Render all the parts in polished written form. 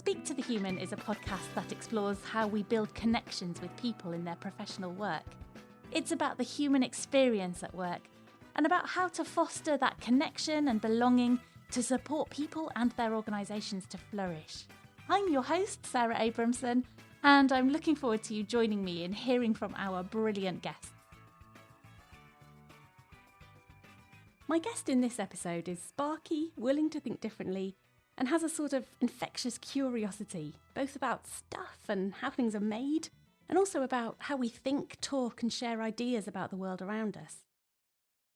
Speak to the Human is a podcast that explores how we build connections with people in their professional work. It's about the human experience at work and about how to foster that connection and belonging to support people and their organisations to flourish. I'm your host, Sarah Abramson, and I'm looking forward to you joining me in hearing from our brilliant guests. My guest in this episode is sparky, willing to think differently, and has a sort of infectious curiosity, both about stuff and how things are made, and also about how we think, talk, and share ideas about the world around us.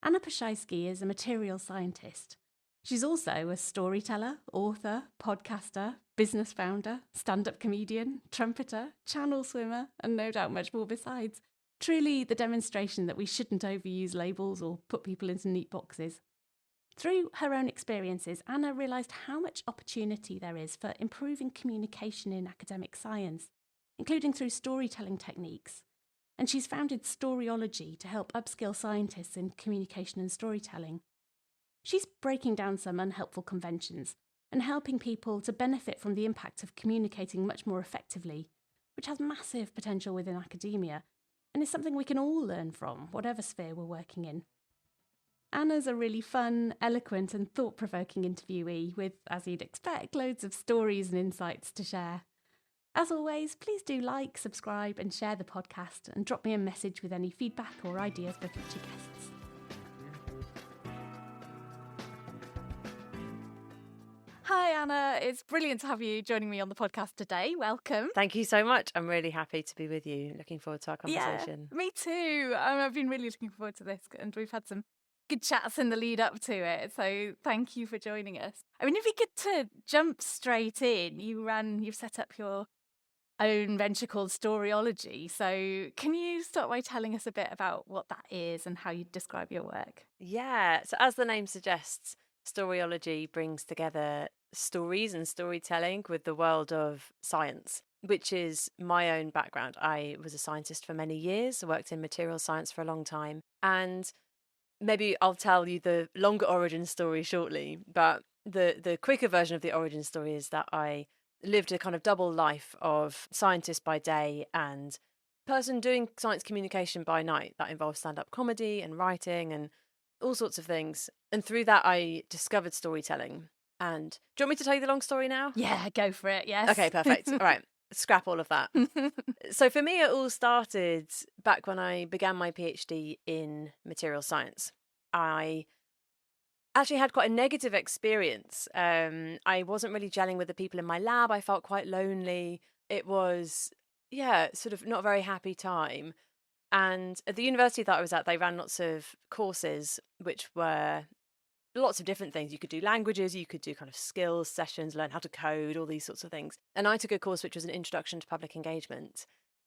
Anna Ploszajski is a materials scientist. She's also a storyteller, author, podcaster, business founder, stand-up comedian, trumpeter, channel swimmer, and no doubt much more besides. Truly the demonstration that we shouldn't overuse labels or put people into neat boxes. Through her own experiences, Anna realised how much opportunity there is for improving communication in academic science, including through storytelling techniques. And she's founded Storyology to help upskill scientists in communication and storytelling. She's breaking down some unhelpful conventions and helping people to benefit from the impact of communicating much more effectively, which has massive potential within academia and is something we can all learn from, whatever sphere we're working in. Anna's a really fun, eloquent and thought-provoking interviewee with, as you'd expect, loads of stories and insights to share. As always, please do like, subscribe and share the podcast and drop me a message with any feedback or ideas for future guests. Hi Anna, it's brilliant to have you joining me on the podcast today. Welcome. Thank you so much. I'm really happy to be with you. Looking forward to our conversation. Yeah, me too. I've been really looking forward to this and we've had some good chats in the lead up to it. So thank you for joining us. I mean, it'd be good to jump straight in. You've set up your own venture called Storyology. So can you start by telling us a bit about what that is and how you describe your work? Yeah. So as the name suggests, Storyology brings together stories and storytelling with the world of science, which is my own background. I was a scientist for many years, worked in materials science for a long time, and maybe I'll tell you the longer origin story shortly, but the quicker version of the origin story is that I lived a kind of double life of scientist by day and person doing science communication by night. That involves stand-up comedy and writing and all sorts of things. And through that, I discovered storytelling. And do you want me to tell you the long story now? Yeah, go for it, yes. Okay, perfect. All right, scrap all of that. So for me, it all started back when I began my PhD in material science. I actually had quite a negative experience. I wasn't really gelling with the people in my lab. I felt quite lonely. It was, sort of not a very happy time. And at the university that I was at, they ran lots of courses, which were lots of different things. You could do languages, you could do kind of skills sessions, learn how to code, all these sorts of things. And I took a course which was an introduction to public engagement.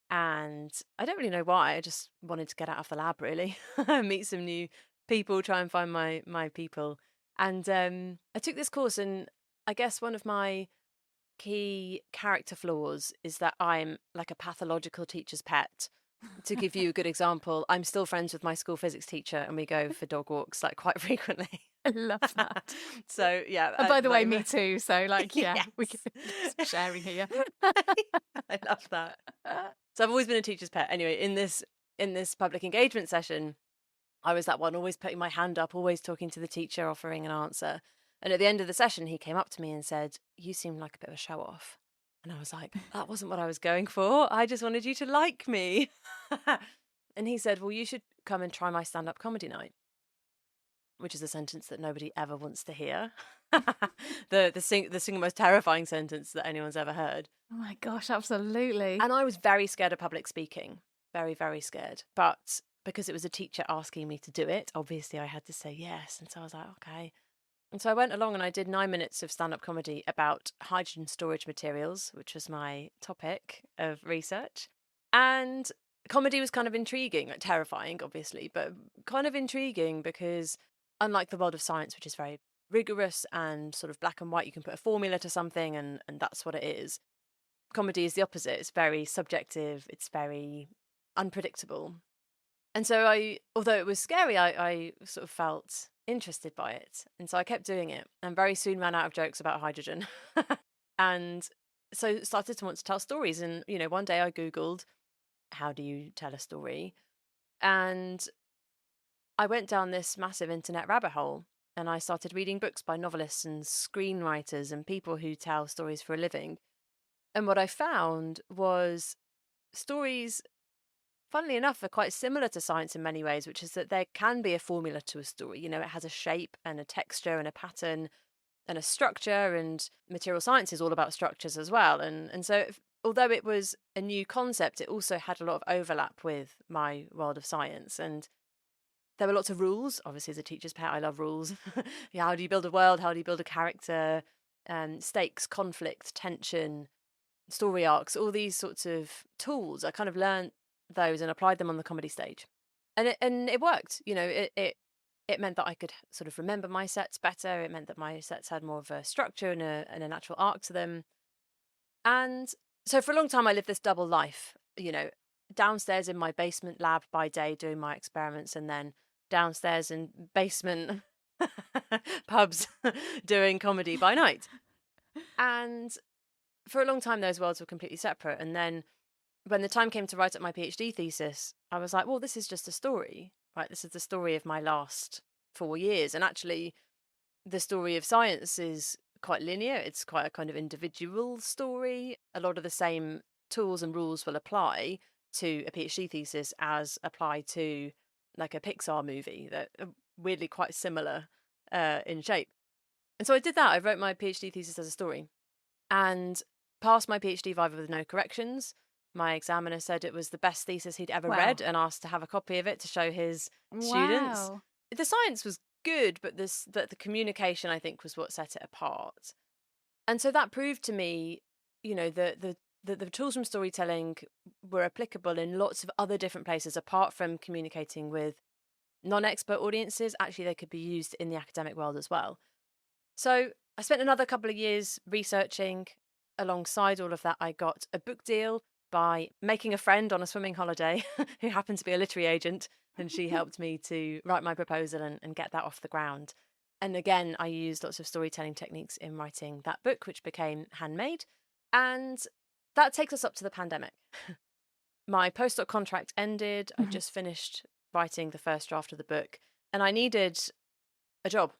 And I don't really know why. I just wanted to get out of the lab, really, meet some new people, try and find my people. And I took this course, and I guess one of my key character flaws is that I'm like a pathological teacher's pet. To give you a good example, I'm still friends with my school physics teacher and we go for dog walks like quite frequently. I love that. So, yeah. And by the way, me too. So, like, yeah, yes. we can sharing here. I love that. So I've always been a teacher's pet. Anyway, in this public engagement session, I was that one, always putting my hand up, always talking to the teacher, offering an answer. And at the end of the session, he came up to me and said, "You seem like a bit of a show-off." And I was like, that wasn't what I was going for. I just wanted you to like me. And he said, well, you should come and try my stand-up comedy night, which is a sentence that nobody ever wants to hear. the single most terrifying sentence that anyone's ever heard. Oh my gosh, absolutely. And I was very scared of public speaking. Very, very scared. But because it was a teacher asking me to do it, obviously I had to say yes. And so I was like, okay. And so I went along and I did 9 minutes of stand-up comedy about hydrogen storage materials, which was my topic of research. And comedy was kind of intriguing, like terrifying, obviously, but kind of intriguing because unlike the world of science, which is very rigorous and sort of black and white, you can put a formula to something and that's what it is. Comedy is the opposite. It's very subjective. It's very unpredictable. And so although it was scary, I sort of felt interested by it. And so I kept doing it and very soon ran out of jokes about hydrogen. And so started to want to tell stories. And, one day I Googled, how do you tell a story? And I went down this massive internet rabbit hole, and I started reading books by novelists and screenwriters and people who tell stories for a living. And what I found was stories, funnily enough, are quite similar to science in many ways, which is that there can be a formula to a story. It has a shape and a texture and a pattern and a structure, and material science is all about structures as well. And so although it was a new concept, it also had a lot of overlap with my world of science. And there were lots of rules. Obviously, as a teacher's pet, I love rules. Yeah, how do you build a world? How do you build a character? Stakes, conflict, tension, story arcs, all these sorts of tools. I kind of learned those and applied them on the comedy stage. And it worked. It meant that I could sort of remember my sets better. It meant that my sets had more of a structure and a natural arc to them. And so for a long time, I lived this double life, downstairs in my basement lab by day doing my experiments, and then downstairs in basement pubs doing comedy by night. And for a long time, those worlds were completely separate. And then when the time came to write up my PhD thesis, I was like, well, this is just a story, right? This is the story of my last 4 years. And actually, the story of science is quite linear. It's quite a kind of individual story. A lot of the same tools and rules will apply to a PhD thesis as apply to like a Pixar movie that are weirdly quite similar in shape. And so I did that. I wrote my PhD thesis as a story and passed my PhD Viva with no corrections. My examiner said it was the best thesis he'd ever read and asked to have a copy of it to show his students. The science was good, but the communication, I think, was what set it apart. And so that proved to me, that the tools from storytelling were applicable in lots of other different places apart from communicating with non-expert audiences. Actually, they could be used in the academic world as well. So I spent another couple of years researching. Alongside all of that, I got a book deal by making a friend on a swimming holiday who happened to be a literary agent, and she helped me to write my proposal and get that off the ground. And again, I used lots of storytelling techniques in writing that book, which became Handmade. And that takes us up to the pandemic. My postdoc contract ended. I just finished writing the first draft of the book, and I needed a job.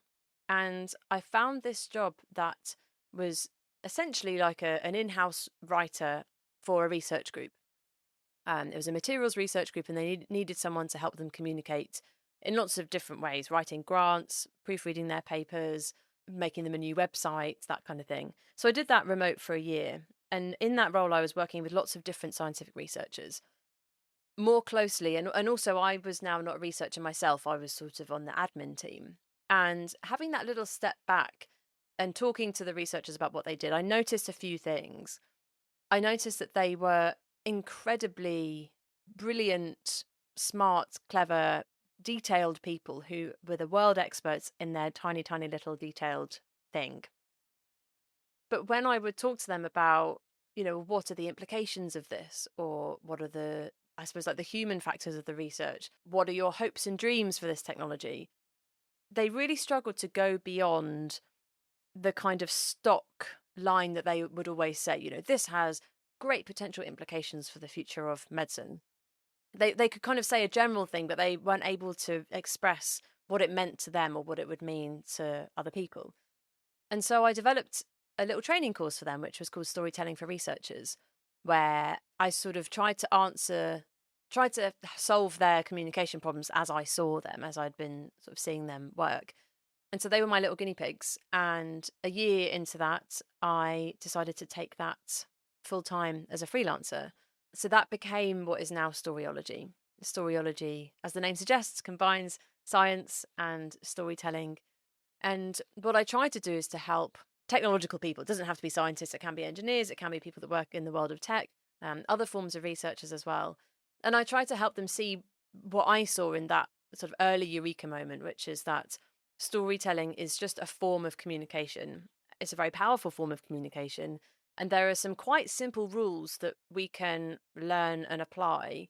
And I found this job that was essentially like an in-house writer for a research group. It was a materials research group, and they needed someone to help them communicate in lots of different ways, writing grants, proofreading their papers, making them a new website, that kind of thing. So I did that remote for a year. And in that role, I was working with lots of different scientific researchers more closely. And also, I was now not a researcher myself. I was sort of on the admin team. And having that little step back and talking to the researchers about what they did, I noticed a few things. I noticed that they were incredibly brilliant, smart, clever, detailed people who were the world experts in their tiny, tiny little detailed thing. But when I would talk to them about, what are the implications of this, or what are the, I suppose, like the human factors of the research, what are your hopes and dreams for this technology, they really struggled to go beyond the kind of stock line that they would always say, this has great potential implications for the future of medicine. They could kind of say a general thing, but they weren't able to express what it meant to them or what it would mean to other people. And so I developed a little training course for them, which was called Storytelling for Researchers, where I sort of tried to solve their communication problems as I saw them, as I'd been sort of seeing them work. And so they were my little guinea pigs. And a year into that, I decided to take that full time as a freelancer. So that became what is now Storyology. Storyology, as the name suggests, combines science and storytelling. And what I try to do is to help technological people. It doesn't have to be scientists. It can be engineers. It can be people that work in the world of tech, other forms of researchers as well. And I try to help them see what I saw in that sort of early eureka moment, which is that storytelling is just a form of communication. It's a very powerful form of communication. And there are some quite simple rules that we can learn and apply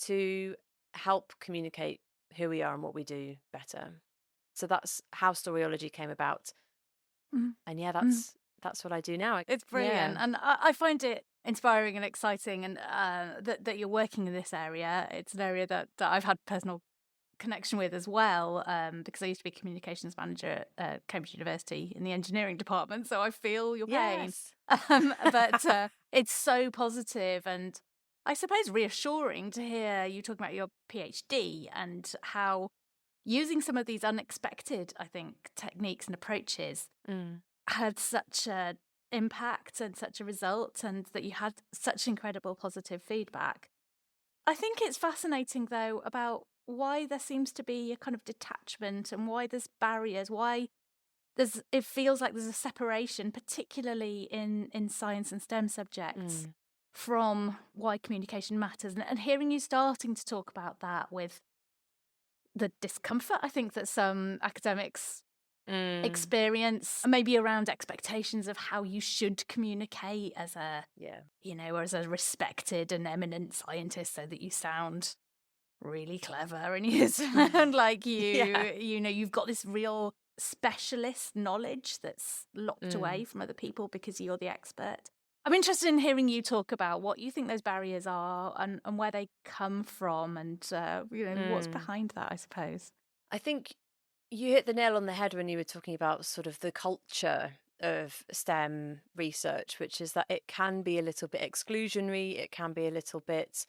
to help communicate who we are and what we do better. So that's how Storyology came about. And yeah, that's what I do now. It's brilliant. Yeah. And I find it inspiring and exciting, and that you're working in this area. It's an area that I've had personal connection with as well, because I used to be communications manager at Cambridge University in the engineering department, so I feel your pain. Yes. But it's so positive and I suppose reassuring to hear you talking about your PhD and how using some of these unexpected, I think, techniques and approaches had such an impact and such a result, and that you had such incredible positive feedback. I think it's fascinating, though, about why there seems to be a kind of detachment and why there's barriers, why it feels like there's a separation, particularly in science and STEM subjects, from why communication matters. And hearing you starting to talk about that with the discomfort, I think, that some academics experience, maybe around expectations of how you should communicate as a, or as a respected and eminent scientist, so that you sound really clever and you sound like you've got this real specialist knowledge that's locked away from other people because you're the expert. I'm interested in hearing you talk about what you think those barriers are and where they come from and what's behind that, I suppose. I think you hit the nail on the head when you were talking about sort of the culture of STEM research, which is that it can be a little bit exclusionary, it can be a little bit...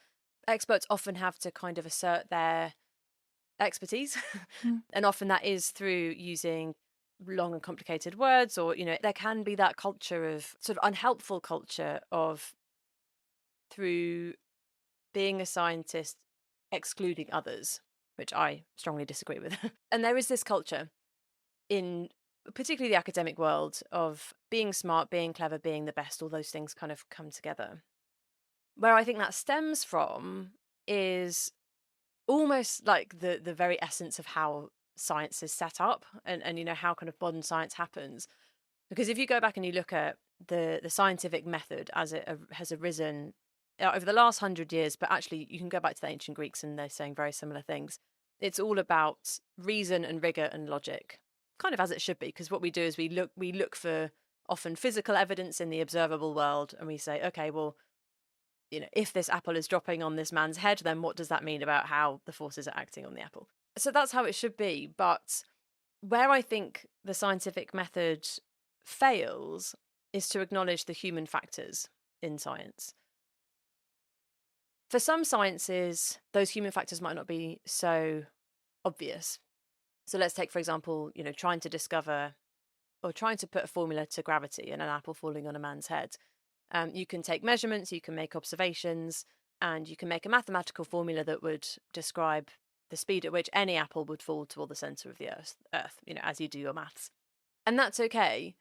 Experts often have to kind of assert their expertise, and often that is through using long and complicated words, or there can be that culture of sort of unhelpful culture of, through being a scientist, excluding others, which I strongly disagree with. And there is this culture in particularly the academic world of being smart, being clever, being the best. All those things kind of come together. Where I think that stems from is almost like the very essence of how science is set up and how kind of modern science happens. Because if you go back and you look at the scientific method as it has arisen over the last 100 years, but actually you can go back to the ancient Greeks and they're saying very similar things. It's all about reason and rigor and logic, kind of as it should be, because what we do is we look for often physical evidence in the observable world, and we say, okay, well, if this apple is dropping on this man's head, then what does that mean about how the forces are acting on the apple? So that's how it should be. But where I think the scientific method fails is to acknowledge the human factors in science. For some sciences, those human factors might not be so obvious. So let's take, for example, trying to discover or trying to put a formula to gravity and an apple falling on a man's head. You can take measurements, you can make observations, and you can make a mathematical formula that would describe the speed at which any apple would fall toward the centre of the Earth, as you do your maths. And that's okay.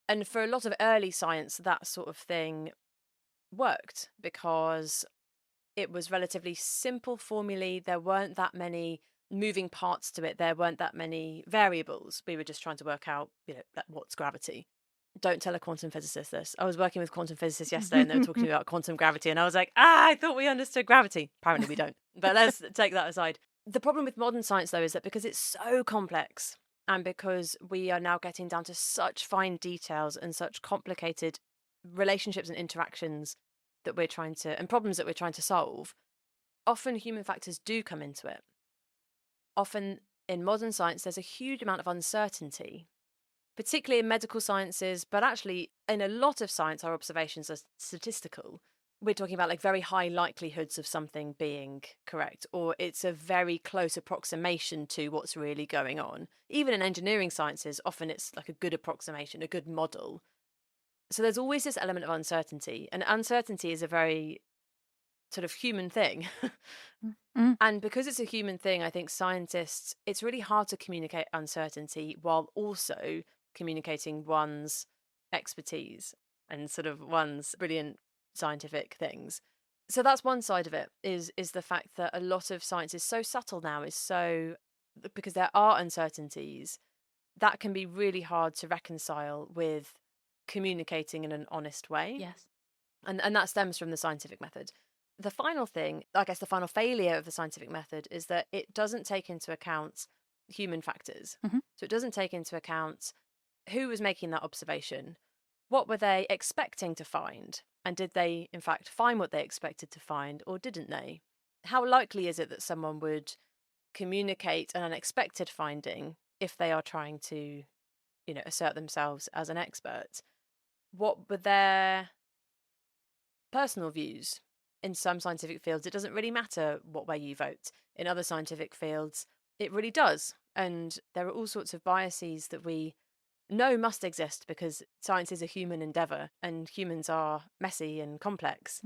And for a lot of early science, that sort of thing worked because it was relatively simple formulae. There weren't that many moving parts to it. There weren't that many variables. We were just trying to work out, what's gravity. Don't tell a quantum physicist this. I was working with quantum physicists yesterday and they were talking about quantum gravity and I was like, I thought we understood gravity. Apparently we don't. But let's take that aside. The problem with modern science, though, is that because it's so complex and because we are now getting down to such fine details and such complicated relationships and interactions that we're trying to, and problems that we're trying to solve, often human factors do come into it. Often in modern science, there's a huge amount of uncertainty, particularly in medical sciences, but actually in a lot of science, our observations are statistical. We're talking about like very high likelihoods of something being correct, or it's a very close approximation to what's really going on. Even in engineering sciences, often it's like a good approximation, a good model. So there's always this element of uncertainty, and uncertainty is a very sort of human thing. And because it's a human thing, I think scientists, it's really hard to communicate uncertainty while also communicating one's expertise and sort of one's brilliant scientific things. So that's one side of it, is the fact that a lot of science is so subtle now, because there are uncertainties, that can be really hard to reconcile with communicating in an honest way. Yes. And that stems from the scientific method. The final thing, I guess the final failure of the scientific method is that it doesn't take into account human factors. So it doesn't take into account who was making that observation, what were they expecting to find? And did they, in fact, find what they expected to find, or didn't they? How likely is it that someone would communicate an unexpected finding if they are trying to, assert themselves as an expert? What were their personal views? In some scientific fields, it doesn't really matter what way you vote. In other scientific fields, it really does. And there are all sorts of biases that we know must exist because science is a human endeavour and humans are messy and complex.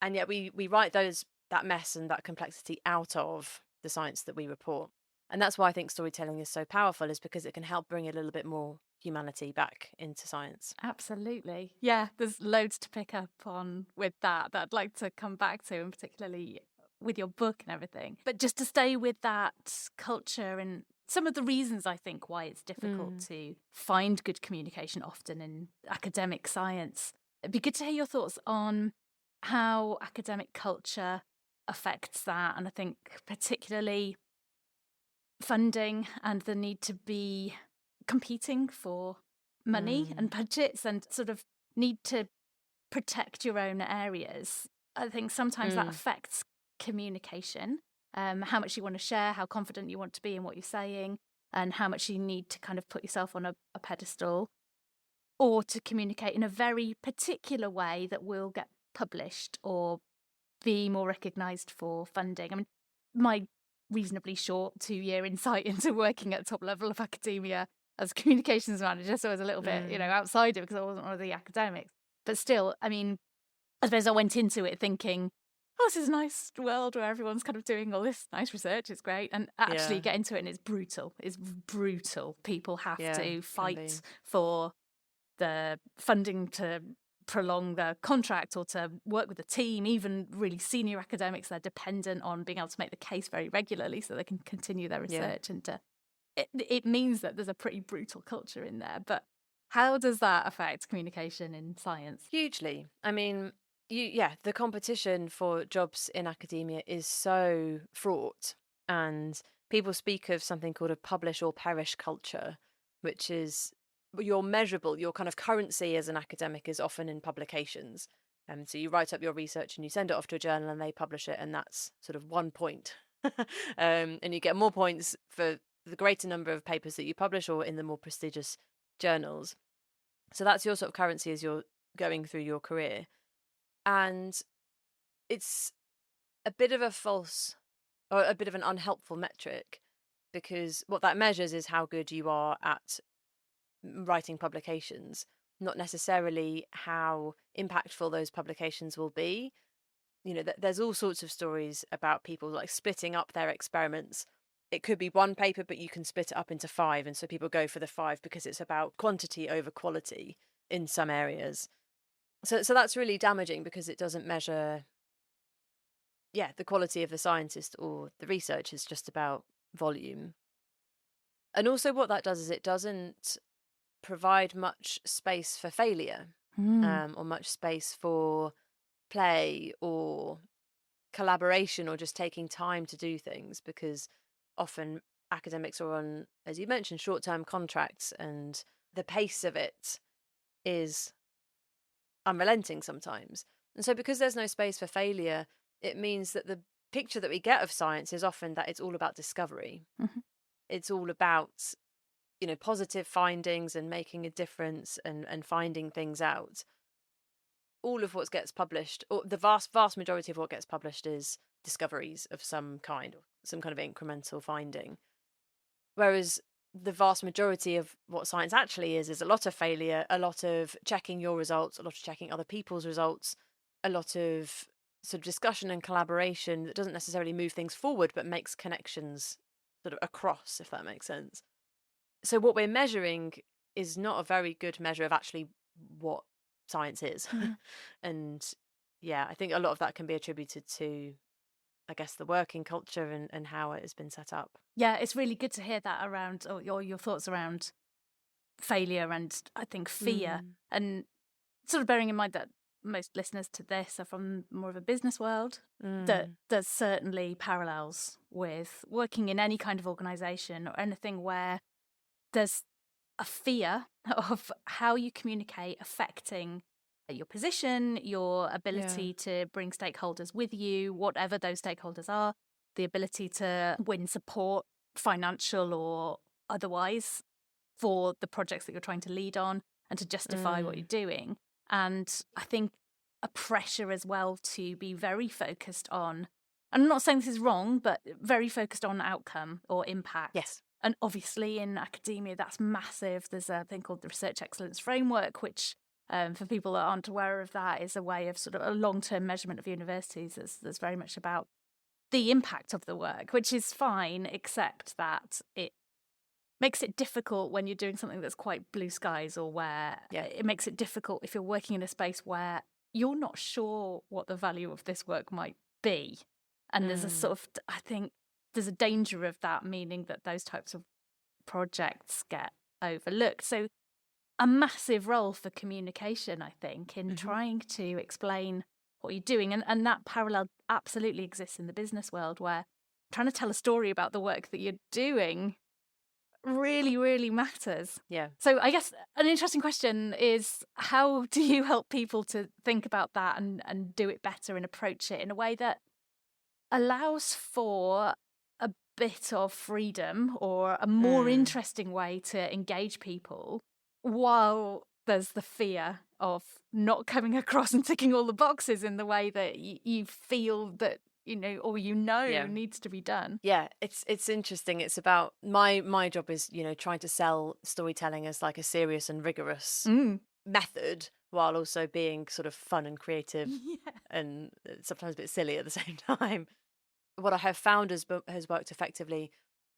And yet we write that mess and that complexity out of the science that we report. And that's why I think storytelling is so powerful, is because it can help bring a little bit more humanity back into science. Absolutely. Yeah, there's loads to pick up on with that I'd like to come back to, and particularly with your book and everything. But just to stay with that culture and some of the reasons I think why it's difficult to find good communication often in academic science, it'd be good to hear your thoughts on how academic culture affects that. And I think particularly funding and the need to be competing for money and budgets and sort of need to protect your own areas. I think sometimes that affects communication, how much you want to share, how confident you want to be in what you're saying, and how much you need to kind of put yourself on a pedestal, or to communicate in a very particular way that will get published or be more recognised for funding. I mean, my reasonably short 2-year insight into working at the top level of academia as a communications manager, so I was a little bit, outside it because I wasn't one of the academics. But still, I mean, I suppose I went into it thinking, oh, this is a nice world where everyone's kind of doing all this nice research, it's great. And actually get into it and it's brutal. It's brutal. People have to fight for the funding to prolong their contract or to work with a team. Even really senior academics, they're dependent on being able to make the case very regularly so they can continue their research. And it means that there's a pretty brutal culture in there. But how does that affect communication in science? Hugely. I mean, the competition for jobs in academia is so fraught, and people speak of something called a publish or perish culture, which is your kind of currency as an academic is often in publications. So you write up your research and you send it off to a journal and they publish it, and that's sort of 1 point. And you get more points for the greater number of papers that you publish or in the more prestigious journals. So that's your sort of currency as you're going through your career. And it's a bit of a false or a bit of an unhelpful metric, because what that measures is how good you are at writing publications, not necessarily how impactful those publications will be. There's all sorts of stories about people like splitting up their experiments. It could be 1 paper, but you can split it up into 5. And so people go for the 5 because it's about quantity over quality in some areas. So that's really damaging because it doesn't measure, the quality of the scientist or the research. Is just about volume. And also what that does is it doesn't provide much space for failure, or much space for play or collaboration or just taking time to do things, because often academics are on, as you mentioned, short-term contracts, and the pace of it is unrelenting sometimes. And so because there's no space for failure, it means that the picture that we get of science is often that it's all about discovery. It's all about positive findings and making a difference and finding things out. All of what gets published, or the vast majority of what gets published, is discoveries of some kind, or some kind of incremental finding. Whereas the vast majority of what science actually is a lot of failure, a lot of checking your results, a lot of checking other people's results, a lot of sort of discussion and collaboration that doesn't necessarily move things forward, but makes connections sort of across, if that makes sense. So what we're measuring is not a very good measure of actually what science is. And I think a lot of that can be attributed to, I guess, the working culture and how it has been set up. Yeah, it's really good to hear that around, or your thoughts around failure and I think fear. And sort of bearing in mind that most listeners to this are from more of a business world, that there's certainly parallels with working in any kind of organisation or anything where there's a fear of how you communicate affecting your position, your ability to bring stakeholders with you, whatever those stakeholders are, the ability to win support, financial or otherwise, for the projects that you're trying to lead on and to justify what you're doing. And I think a pressure as well to be very focused on, and I'm not saying this is wrong, but very focused on outcome or impact. Yes. And obviously in academia, that's massive. There's a thing called the Research Excellence Framework, which for people that aren't aware of that, is a way of sort of a long-term measurement of universities that's very much about the impact of the work, which is fine, except that it makes it difficult when you're doing something that's quite blue skies, or where it makes it difficult if you're working in a space where you're not sure what the value of this work might be. And there's a sort of, I think there's a danger of that, meaning that those types of projects get overlooked. So a massive role for communication, I think, in trying to explain what you're doing. And that parallel absolutely exists in the business world, where trying to tell a story about the work that you're doing really, really matters. Yeah. So I guess an interesting question is, how do you help people to think about that and do it better and approach it in a way that allows for a bit of freedom, or a more interesting way to engage people, while there's the fear of not coming across and ticking all the boxes in the way that you feel that needs to be done? Yeah, it's interesting. It's about my job is, trying to sell storytelling as like a serious and rigorous method, while also being sort of fun and creative and sometimes a bit silly at the same time. What I have found has worked effectively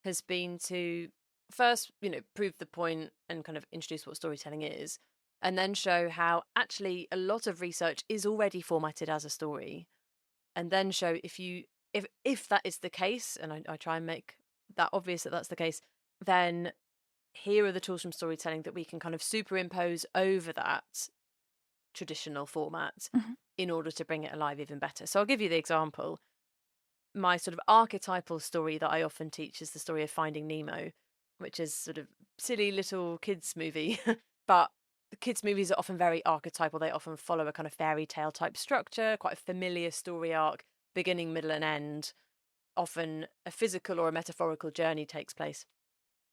has been to first, prove the point and kind of introduce what storytelling is, and then show how actually a lot of research is already formatted as a story. And then show if that is the case, and I try and make that obvious that that's the case, then here are the tools from storytelling that we can kind of superimpose over that traditional format in order to bring it alive even better. So I'll give you the example. My sort of archetypal story that I often teach is the story of Finding Nemo, which is sort of silly little kids movie, but the kids' movies are often very archetypal. They often follow a kind of fairy tale type structure, quite a familiar story arc, beginning, middle, and end. Often a physical or a metaphorical journey takes place.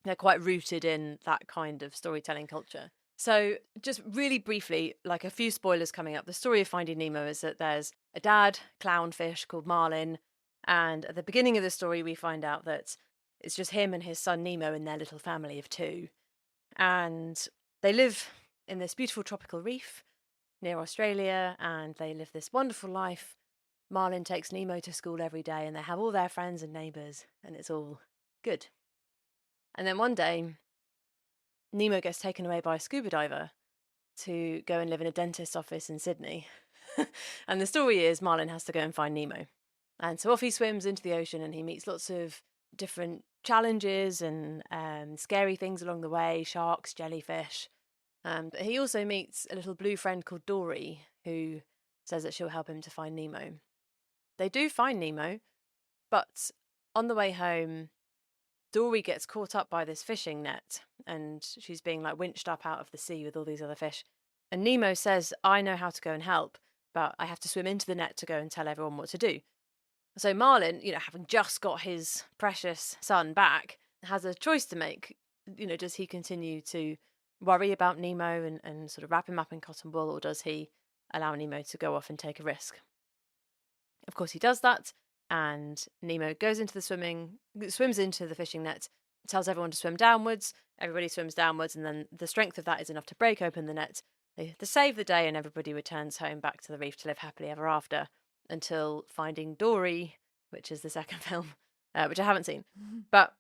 They're quite rooted in that kind of storytelling culture. So just really briefly, like a few spoilers coming up, the story of Finding Nemo is that there's a dad clownfish called Marlin, and at the beginning of the story we find out that it's just him and his son Nemo and their little family of 2. And they live in this beautiful tropical reef near Australia, and they live this wonderful life. Marlin takes Nemo to school every day, and they have all their friends and neighbours, and it's all good. And then one day, Nemo gets taken away by a scuba diver to go and live in a dentist's office in Sydney. And the story is Marlin has to go and find Nemo. And so off he swims into the ocean, and he meets lots of different challenges and scary things along the way, sharks, jellyfish. But he also meets a little blue friend called Dory, who says that she'll help him to find Nemo. They do find Nemo, but on the way home, Dory gets caught up by this fishing net, and she's being like winched up out of the sea with all these other fish. And Nemo says, I know how to go and help, but I have to swim into the net to go and tell everyone what to do. So Marlin, having just got his precious son back, has a choice to make. Does he continue to worry about Nemo and sort of wrap him up in cotton wool, or does he allow Nemo to go off and take a risk? Of course he does that, and Nemo goes into swims into the fishing net, tells everyone to swim downwards. Everybody swims downwards, and then the strength of that is enough to break open the net. They save the day, and everybody returns home back to the reef to live happily ever after, until Finding Dory, which is the second film, which I haven't seen. But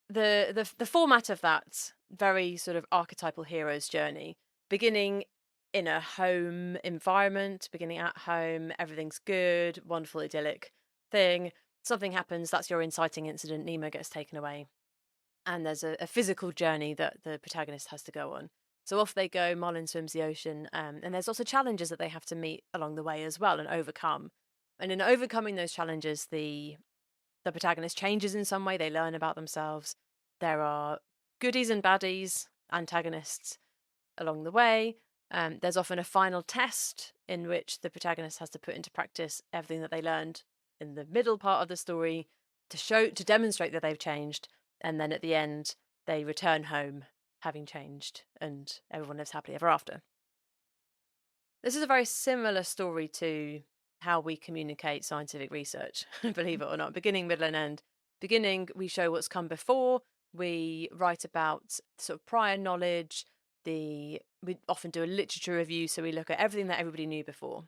the format of that very sort of archetypal hero's journey, beginning in a home environment, beginning at home, everything's good, wonderful, idyllic thing. Something happens, that's your inciting incident, Nemo gets taken away. And there's a physical journey that the protagonist has to go on. So off they go, Marlin swims the ocean, and there's also challenges that they have to meet along the way as well and overcome. And in overcoming those challenges, the protagonist changes in some way. They learn about themselves. There are goodies and baddies. antagonists along the way. There's often a final test in which the protagonist has to put into practice everything that they learned in the middle part of the story to demonstrate that they've changed. And then at the end, they return home having changed, and everyone lives happily ever after. This is a very similar story to how we communicate scientific research, believe it or not. Beginning, middle, and end. Beginning, we show what's come before. We write about sort of prior knowledge. We often do a literature review, so we look at everything that everybody knew before.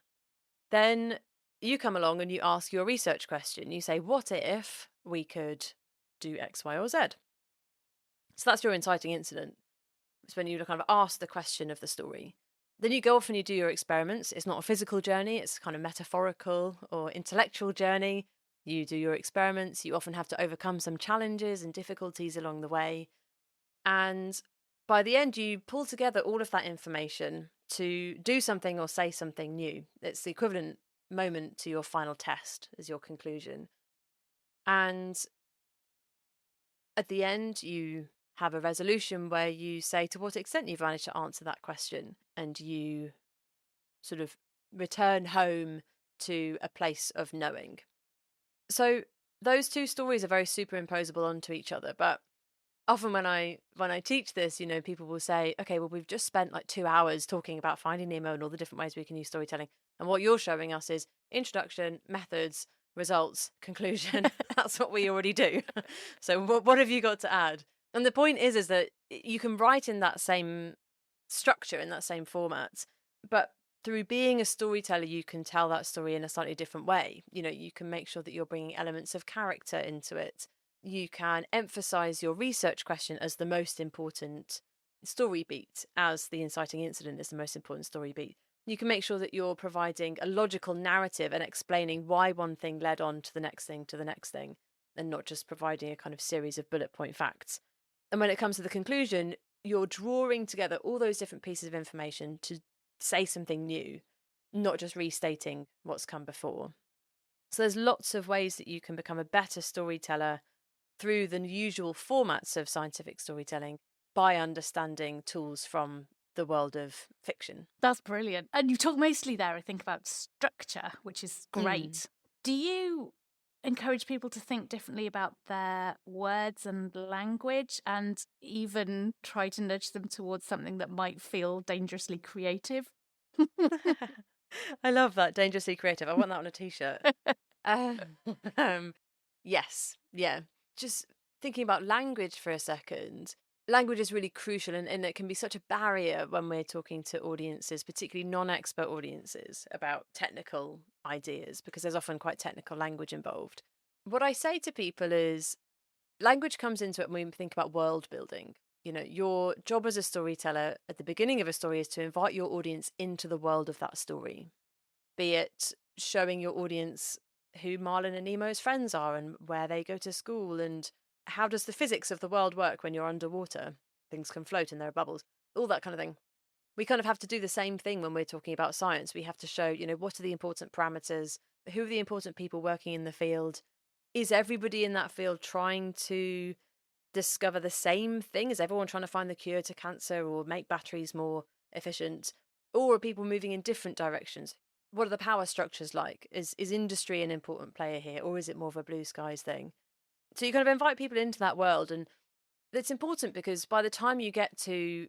Then you come along and you ask your research question. You say, what if we could do X, Y, or Z? So that's your inciting incident. It's when you kind of ask the question of the story. Then you go off and you do your experiments. It's not a physical journey, it's kind of metaphorical or intellectual journey. You do your experiments. You often have to overcome some challenges and difficulties along the way. And by the end, you pull together all of that information to do something or say something new. It's the equivalent moment to your final test as your conclusion. And at the end, you have a resolution where you say to what extent you've managed to answer that question, and you sort of return home to a place of knowing. So those two stories are very superimposable onto each other, but often when I teach this, people will say, okay, well, we've just spent like 2 hours talking about Finding Nemo and all the different ways we can use storytelling, and what you're showing us is introduction, methods, results, conclusion. That's what we already do. So what have you got to add? And the point is that you can write in that same structure, in that same format, but through being a storyteller, you can tell that story in a slightly different way. You can make sure that you're bringing elements of character into it. You can emphasize your research question as the most important story beat, as the inciting incident is the most important story beat. You can make sure that you're providing a logical narrative and explaining why one thing led on to the next thing, and not just providing a kind of series of bullet point facts. And when it comes to the conclusion, you're drawing together all those different pieces of information to say something new, not just restating what's come before. So there's lots of ways that you can become a better storyteller through the usual formats of scientific storytelling by understanding tools from the world of fiction. That's brilliant. And you talk mostly there, I think, about structure, which is great. Do you encourage people to think differently about their words and language, and even try to nudge them towards something that might feel dangerously creative? I love that, dangerously creative. I want that on a t-shirt. Yes, yeah. Just thinking about language for a second. Language is really crucial, and it can be such a barrier when we're talking to audiences, particularly non-expert audiences, about technical ideas, because there's often quite technical language involved. What I say to people is language comes into it when we think about world building. Your job as a storyteller at the beginning of a story is to invite your audience into the world of that story, be it showing your audience who Marlin and Nemo's friends are and where they go to school, and how does the physics of the world work when you're underwater? Things can float and there are bubbles, all that kind of thing. We kind of have to do the same thing when we're talking about science. We have to show, what are the important parameters? Who are the important people working in the field? Is everybody in that field trying to discover the same thing? Is everyone trying to find the cure to cancer or make batteries more efficient? Or are people moving in different directions? What are the power structures like? Is industry an important player here, or is it more of a blue skies thing? So you kind of invite people into that world, and it's important because by the time you get to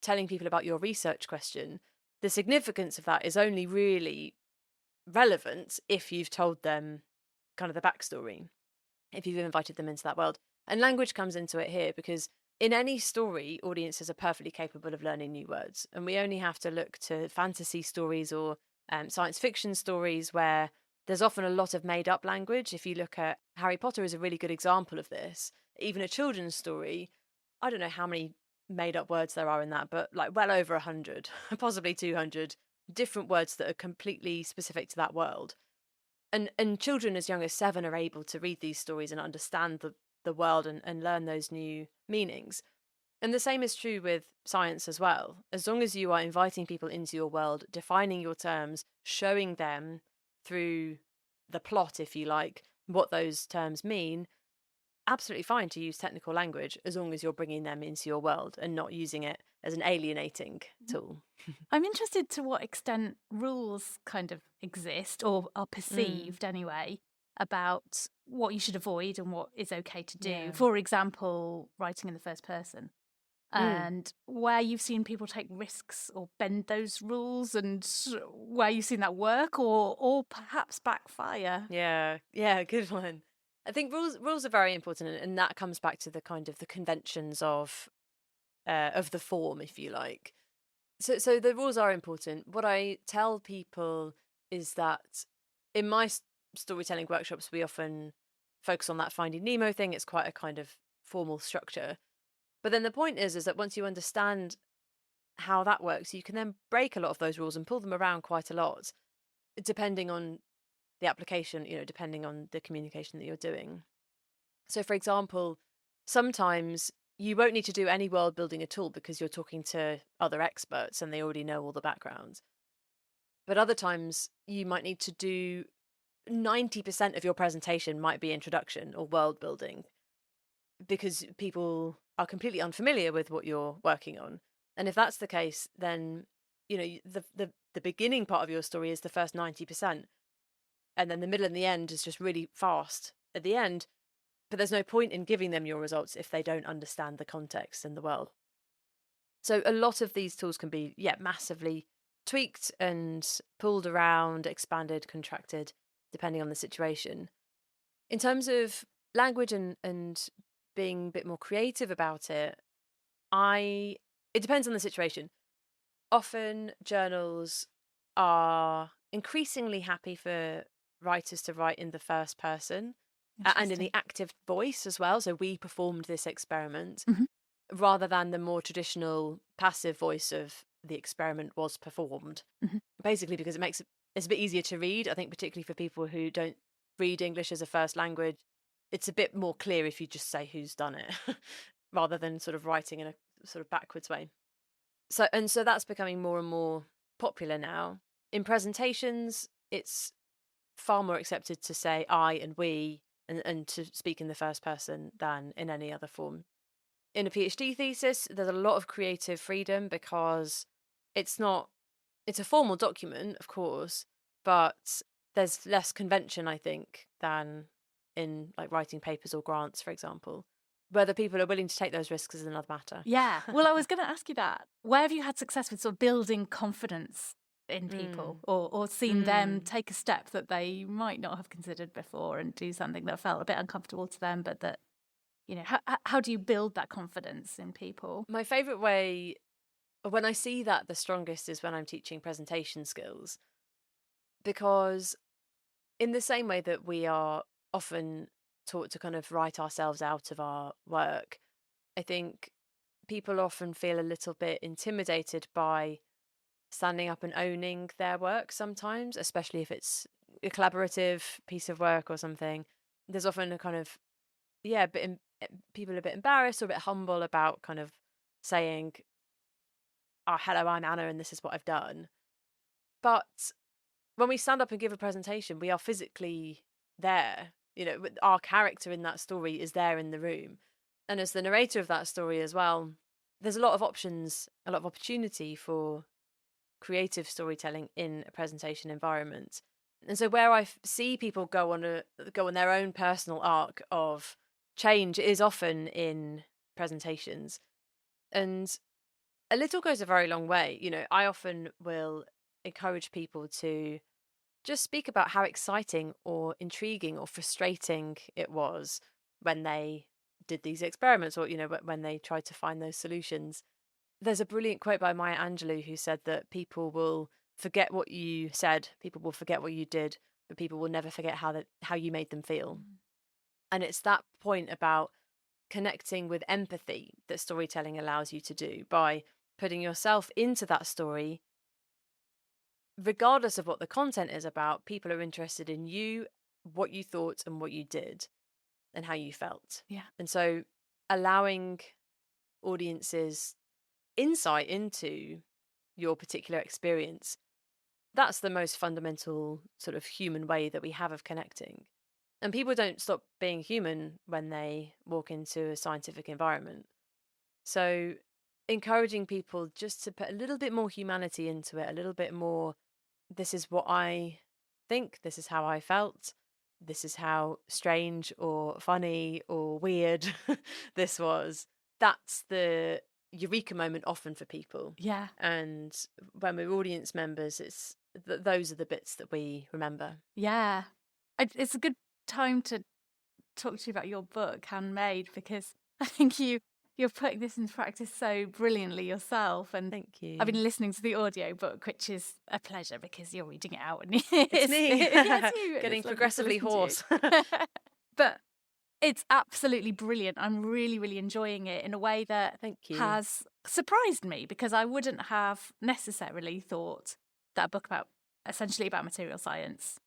telling people about your research question, the significance of that is only really relevant if you've told them kind of the backstory, if you've invited them into that world. And language comes into it here because in any story, audiences are perfectly capable of learning new words. And we only have to look to fantasy stories or science fiction stories where there's often a lot of made up language. If you look at Harry Potter is a really good example of this. Even a children's story, I don't know how many made up words there are in that, but like well over 100, possibly 200 different words that are completely specific to that world. And children as young as 7 are able to read these stories and understand the world and learn those new meanings. And the same is true with science as well. As long as you are inviting people into your world, defining your terms, showing them through the plot, if you like, what those terms mean, absolutely fine to use technical language as long as you're bringing them into your world and not using it as an alienating tool. I'm interested to what extent rules kind of exist or are perceived anyway about what you should avoid and what is okay to do. Yeah. For example, writing in the first person. And where you've seen people take risks or bend those rules, and where you've seen that work or perhaps backfire. Yeah, good one. I think rules are very important, and that comes back to the kind of the conventions of the form, if you like. So the rules are important. What I tell people is that in my storytelling workshops, we often focus on that Finding Nemo thing. It's quite a kind of formal structure. But then the point is that once you understand how that works, you can then break a lot of those rules and pull them around quite a lot, depending on the application, depending on the communication that you're doing. So, for example, sometimes you won't need to do any world building at all because you're talking to other experts and they already know all the backgrounds. But other times you might need to do 90% of your presentation might be introduction or world building because people are completely unfamiliar with what you're working on. And if that's the case, then the beginning part of your story is the first 90%, and then the middle and the end is just really fast at the end. But there's no point in giving them your results if they don't understand the context and the world. So a lot of these tools can be massively tweaked and pulled around, expanded, contracted, depending on the situation. In terms of language and being a bit more creative about it, it depends on the situation. Often journals are increasingly happy for writers to write in the first person and in the active voice as well. So we performed this experiment rather than the more traditional passive voice of the experiment was performed. Basically because it's a bit easier to read. I think particularly for people who don't read English as a first language, it's a bit more clear if you just say who's done it rather than sort of writing in a sort of backwards way. So that's becoming more and more popular now. In presentations, it's far more accepted to say I and we and to speak in the first person than in any other form. In a PhD thesis, there's a lot of creative freedom because it's a formal document, of course, but there's less convention, I think, than in like writing papers or grants, for example. Whether people are willing to take those risks is another matter. Yeah. Well, I was going to ask you that. Where have you had success with sort of building confidence in people or seen them take a step that they might not have considered before and do something that felt a bit uncomfortable to them, but that, how do you build that confidence in people? My favourite way, when I see that the strongest, is when I'm teaching presentation skills. Because in the same way that we are often taught to kind of write ourselves out of our work, I think people often feel a little bit intimidated by standing up and owning their work sometimes, especially if it's a collaborative piece of work or something. There's often a kind of, people are a bit embarrassed or a bit humble about kind of saying, oh, hello, I'm Anna and this is what I've done. But when we stand up and give a presentation, we are physically there. Our character in that story is there in the room. And as the narrator of that story as well, there's a lot of options, a lot of opportunity for creative storytelling in a presentation environment. And so where I see people go on their own personal arc of change is often in presentations. And a little goes a very long way. I often will encourage people to just speak about how exciting or intriguing or frustrating it was when they did these experiments or, when they tried to find those solutions. There's a brilliant quote by Maya Angelou who said that people will forget what you said, people will forget what you did, but people will never forget how you made them feel. And it's that point about connecting with empathy that storytelling allows you to do by putting yourself into that story. Regardless of what the content is about, people are interested in you, what you thought and what you did and how you felt. Yeah. And so allowing audiences insight into your particular experience, that's the most fundamental sort of human way that we have of connecting. And people don't stop being human when they walk into a scientific environment. So encouraging people just to put a little bit more humanity into it, a little bit more, this is what I think, this is how I felt, this is how strange or funny or weird this was. That's the eureka moment often for people. Yeah. And when we're audience members, it's those are the bits that we remember. Yeah. It's a good time to talk to you about your book, Handmade, because I think you're putting this into practice so brilliantly yourself. And Thank you. I've been listening to the audiobook, which is a pleasure because you're reading it out. And It's me. it's you, and Getting it's lovely to progressively listen to. hoarse. But it's absolutely brilliant. I'm really, really enjoying it in a way that Thank you. has surprised me, because I wouldn't have necessarily thought that a book essentially about material science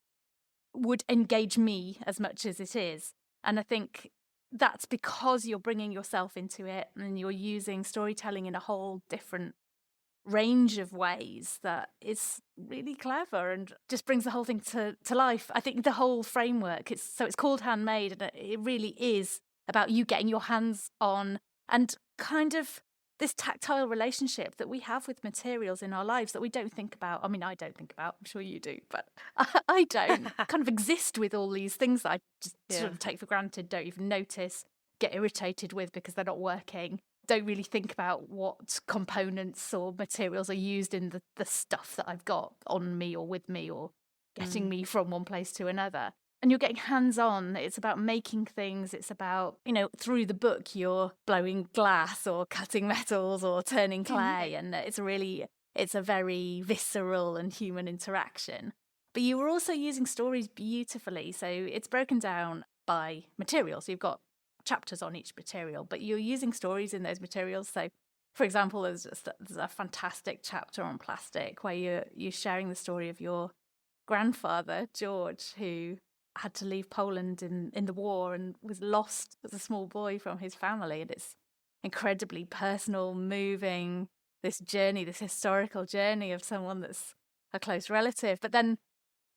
would engage me as much as it is. And I think that's because you're bringing yourself into it and you're using storytelling in a whole different range of ways that is really clever and just brings the whole thing to life. I think the whole framework, it's called Handmade, and it really is about you getting your hands on and kind of this tactile relationship that we have with materials in our lives that we don't think about. I mean, I don't think about, I'm sure you do, but I don't kind of exist with all these things that I just sort of take for granted, don't even notice, get irritated with because they're not working, don't really think about what components or materials are used in the stuff that I've got on me or with me or getting me from one place to another. And you're getting hands-on. It's about making things. It's about, through the book, you're blowing glass or cutting metals or turning clay. And it's a very visceral and human interaction. But you were also using stories beautifully. So it's broken down by materials. So you've got chapters on each material, but you're using stories in those materials. So, for example, there's a fantastic chapter on plastic where you're sharing the story of your grandfather, George, who had to leave Poland in the war and was lost as a small boy from his family. And it's incredibly personal, moving, this journey, this historical journey of someone that's a close relative. But then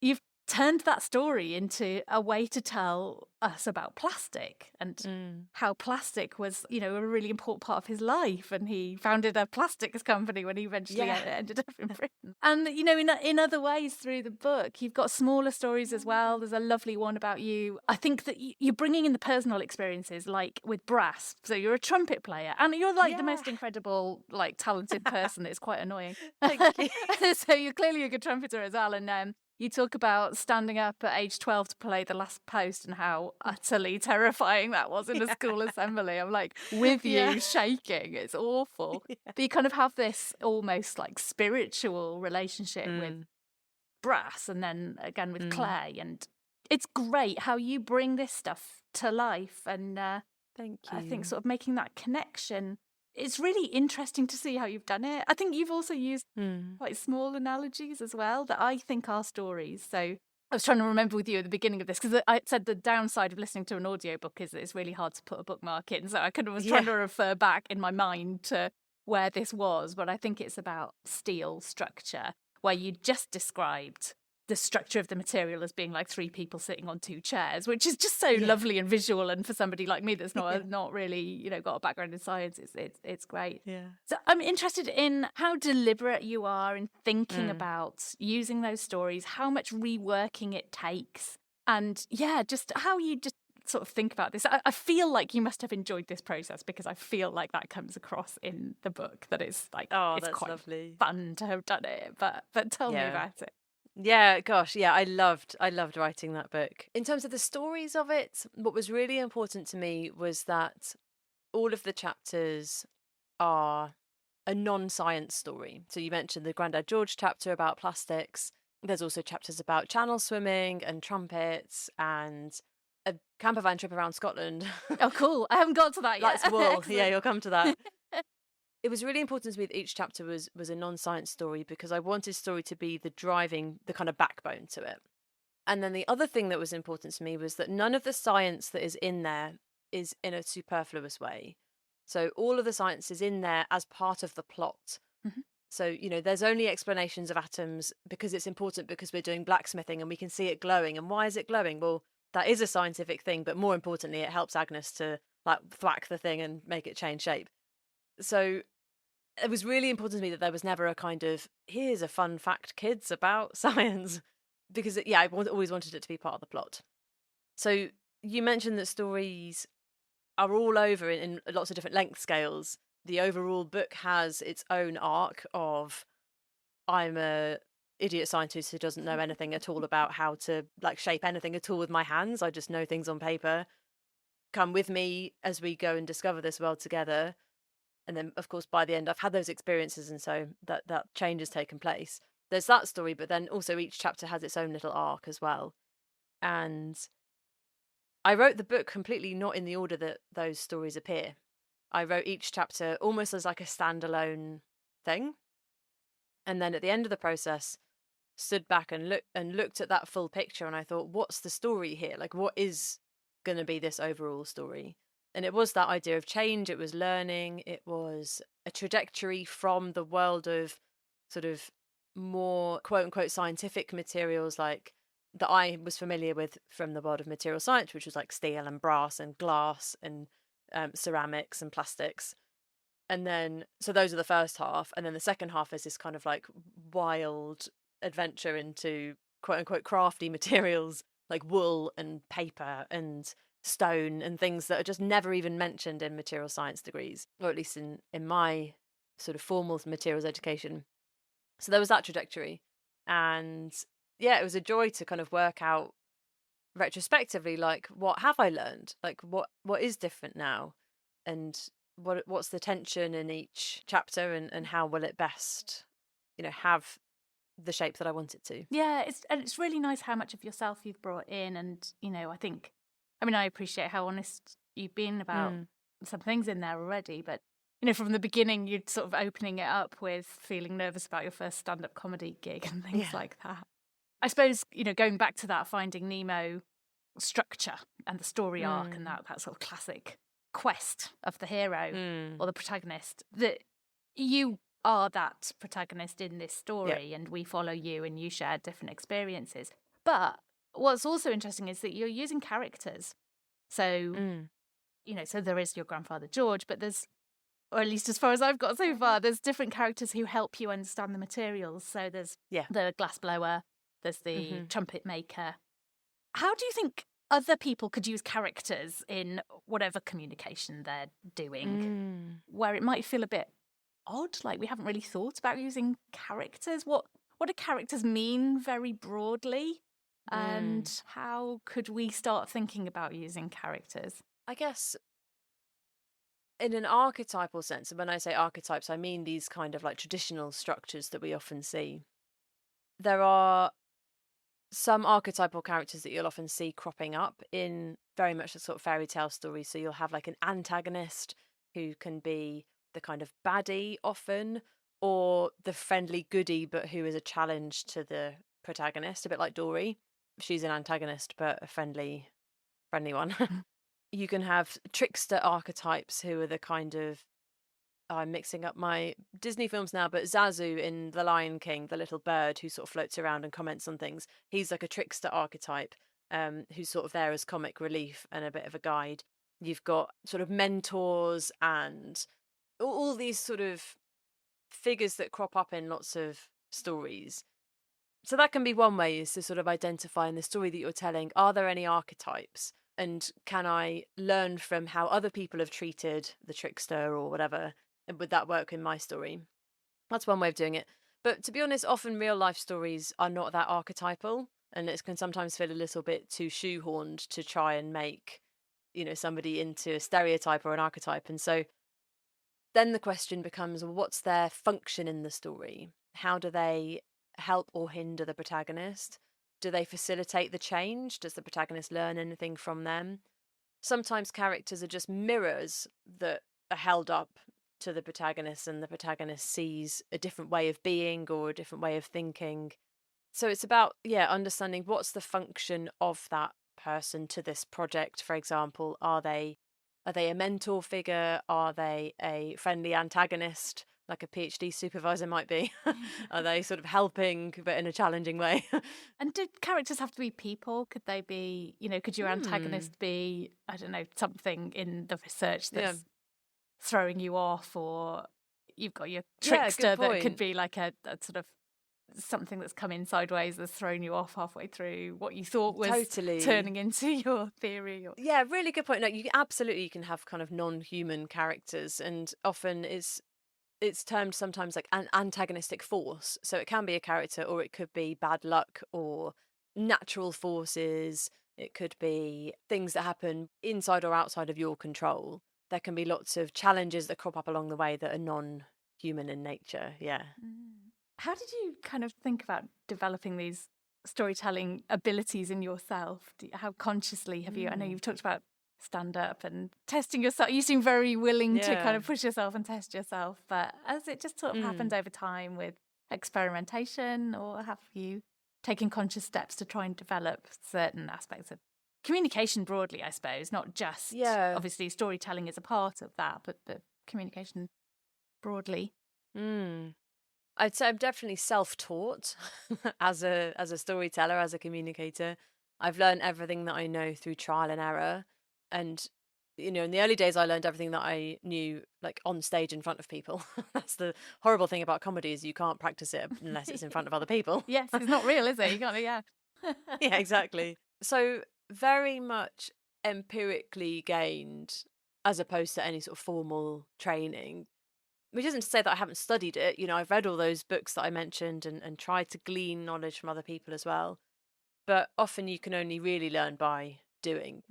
you've turned that story into a way to tell us about plastic and how plastic was, a really important part of his life. And he founded a plastics company when he eventually ended up in Britain. And, in other ways through the book, you've got smaller stories as well. There's a lovely one about you. I think that you're bringing in the personal experiences, like with brass. So you're a trumpet player and you're like the most incredible, talented person. It's quite annoying. Thank you. So you're clearly a good trumpeter as well. And you talk about standing up at age 12 to play the last post and how utterly terrifying that was in a school assembly. I'm like, with you, shaking. It's awful. But you kind of have this almost spiritual relationship with brass and then again with clay. And it's great how you bring this stuff to life. And thank you. I think sort of making that connection. It's really interesting to see how you've done it. I think you've also used quite small analogies as well that I think are stories. So I was trying to remember with you at the beginning of this, because I said the downside of listening to an audiobook is that it's really hard to put a bookmark in. So I kind of was trying to refer back in my mind to where this was. But I think it's about steel structure, where you just described the structure of the material as being like three people sitting on two chairs, which is just so lovely and visual. And for somebody like me that's not really, got a background in science, it's great. Yeah. So I'm interested in how deliberate you are in thinking about using those stories, how much reworking it takes, and just how you just sort of think about this. I feel like you must have enjoyed this process, because I feel like that comes across in the book, that it's like, it's that's quite lovely. fun to have done it. But tell me about it. Yeah, gosh, I loved writing that book. In terms of the stories of it, what was really important to me was that all of the chapters are a non-science story. So you mentioned the Grandad George chapter about plastics. There's also chapters about channel swimming and trumpets and a camper van trip around Scotland. Oh, cool. I haven't got to that yet. That's wool. Yeah, you'll come to that. It was really important to me that each chapter was a non-science story, because I wanted story to be the kind of backbone to it. And then the other thing that was important to me was that none of the science that is in there is in a superfluous way. So all of the science is in there as part of the plot. Mm-hmm. So, there's only explanations of atoms because it's important, because we're doing blacksmithing and we can see it glowing. And why is it glowing? Well, that is a scientific thing, but more importantly, it helps Agnes to like thwack the thing and make it change shape. So it was really important to me that there was never a kind of, here's a fun fact, kids, about science, because I always wanted it to be part of the plot. So you mentioned that stories are all over in lots of different length scales. The overall book has its own arc of, I'm a idiot scientist who doesn't know anything at all about how to like shape anything at all with my hands. I just know things on paper. Come with me as we go and discover this world together. And then, of course, by the end, I've had those experiences, and so that change has taken place. There's that story, but then also each chapter has its own little arc as well. And I wrote the book completely not in the order that those stories appear. I wrote each chapter almost as like a standalone thing. And then at the end of the process, stood back and looked at that full picture, and I thought, what's the story here? Like, what is going to be this overall story? And it was that idea of change, it was learning, it was a trajectory from the world of sort of more quote unquote scientific materials like that I was familiar with from the world of material science, which was like steel and brass and glass and ceramics and plastics. And then, so those are the first half. And then the second half is this kind of like wild adventure into quote unquote crafty materials like wool and paper and stone and things that are just never even mentioned in material science degrees, or at least in my sort of formal materials education. So there was that trajectory. And yeah, it was a joy to kind of work out retrospectively, like, what have I learned? Like, what is different now? And what's the tension in each chapter, and how will it best, have the shape that I want it to? Yeah, it's really nice how much of yourself you've brought in, and I appreciate how honest you've been about some things in there already, but from the beginning you're sort of opening it up with feeling nervous about your first stand-up comedy gig and things like that. I suppose, going back to that Finding Nemo structure and the story arc and that sort of classic quest of the hero or the protagonist, that you are that protagonist in this story and we follow you and you share different experiences. But what's also interesting is that you're using characters. So, so there is your grandfather George, but there's, or at least as far as I've got so far, there's different characters who help you understand the materials. So there's the glassblower, there's the trumpet maker. How do you think other people could use characters in whatever communication they're doing, where it might feel a bit odd, like we haven't really thought about using characters? What do characters mean very broadly? And how could we start thinking about using characters? I guess in an archetypal sense, and when I say archetypes, I mean these kind of like traditional structures that we often see. There are some archetypal characters that you'll often see cropping up in very much a sort of fairy tale story. So you'll have like an antagonist who can be the kind of baddie often, or the friendly goodie, but who is a challenge to the protagonist, a bit like Dory. She's an antagonist, but a friendly one. You can have trickster archetypes who are the kind of, I'm mixing up my Disney films now, but Zazu in The Lion King, the little bird who sort of floats around and comments on things, he's like a trickster archetype who's sort of there as comic relief and a bit of a guide. You've got sort of mentors and all these sort of figures that crop up in lots of stories. So that can be one way, is to sort of identify in the story that you're telling, are there any archetypes? And can I learn from how other people have treated the trickster or whatever? And would that work in my story? That's one way of doing it. But to be honest, often real life stories are not that archetypal, and it can sometimes feel a little bit too shoehorned to try and make, somebody into a stereotype or an archetype. And so then the question becomes, well, what's their function in the story? How do they help or hinder the protagonist? Do they facilitate the change? Does the protagonist learn anything from them? Sometimes characters are just mirrors that are held up to the protagonist, and the protagonist sees a different way of being or a different way of thinking. So it's about, understanding what's the function of that person to this project. For example, are they a mentor figure? Are they a friendly antagonist like a PhD supervisor might be? Are they sort of helping, but in a challenging way? And do characters have to be people? Could they be, could your antagonist be, I don't know, something in the research that's throwing you off, or you've got your trickster that could be like a sort of something that's come in sideways that's thrown you off halfway through what you thought was turning into your theory. Yeah, really good point. No, you can have kind of non-human characters, and often it's termed sometimes like an antagonistic force. So it can be a character, or it could be bad luck or natural forces. It could be things that happen inside or outside of your control. There can be lots of challenges that crop up along the way that are non-human in nature. Yeah. How did you kind of think about developing these storytelling abilities in yourself? How consciously have you? I know you've talked about stand-up and testing yourself. You seem very willing to kind of push yourself and test yourself. But has it just sort of happened over time with experimentation, or have you taken conscious steps to try and develop certain aspects of communication broadly, I suppose, not just, obviously storytelling is a part of that, but communication broadly? I'd say I'm definitely self-taught as a storyteller, as a communicator. I've learned everything that I know through trial and error. And, in the early days, I learned everything that I knew, like on stage in front of people. That's the horrible thing about comedy, is you can't practice it unless it's in front of other people. Yes, it's not real, is it? You can't, yeah. Yeah, exactly. So very much empirically gained, as opposed to any sort of formal training. Which isn't to say that I haven't studied it. I've read all those books that I mentioned and tried to glean knowledge from other people as well. But often you can only really learn by doing.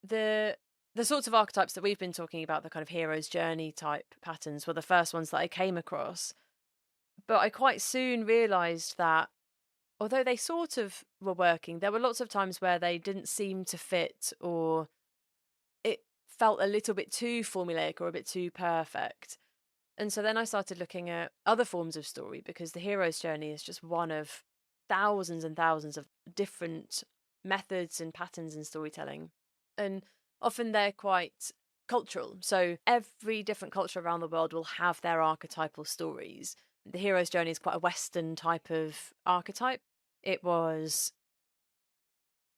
The sorts of archetypes that we've been talking about, the kind of hero's journey type patterns, were the first ones that I came across. But I quite soon realised that although they sort of were working, there were lots of times where they didn't seem to fit, or it felt a little bit too formulaic or a bit too perfect. And so then I started looking at other forms of story, because the hero's journey is just one of thousands and thousands of different methods and patterns in storytelling. And often they're quite cultural. So every different culture around the world will have their archetypal stories. The hero's journey is quite a Western type of archetype. It was,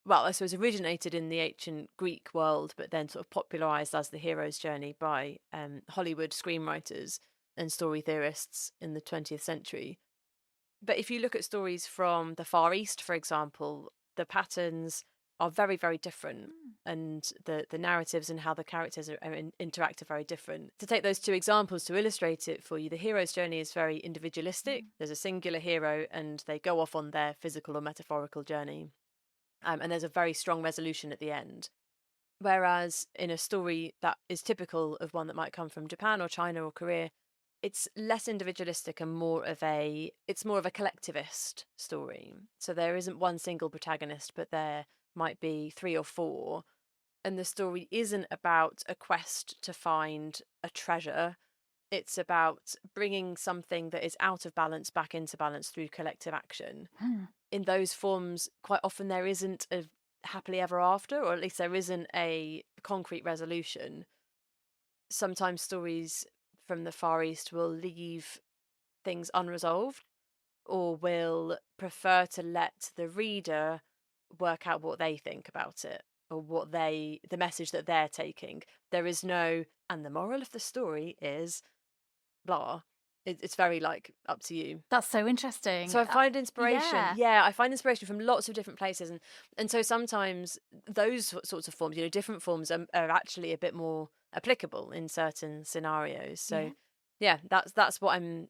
well, I suppose originated in the ancient Greek world, but then sort of popularized as the hero's journey by Hollywood screenwriters and story theorists in the 20th century. But if you look at stories from the Far East, for example, the patterns are very, very different, and the narratives and how the characters interact are very different. To take those two examples to illustrate it for you, the hero's journey is very individualistic. There's a singular hero and they go off on their physical or metaphorical journey. And there's a very strong resolution at the end. Whereas in a story that is typical of one that might come from Japan or China or Korea, it's less individualistic and it's more of a collectivist story. So there isn't one single protagonist, but there might be 3 or 4. And the story isn't about a quest to find a treasure. It's about bringing something that is out of balance back into balance through collective action. In those forms, quite often there isn't a happily ever after, or at least there isn't a concrete resolution. Sometimes stories from the Far East will leave things unresolved, or will prefer to let the reader work out what they think about it, or the message that they're taking. There is no, and the moral of the story is blah. It's very up to you. That's so interesting. So I find inspiration. I find inspiration from lots of different places, and so sometimes those sorts of forms, different forms are actually a bit more applicable in certain scenarios. So that's what I'm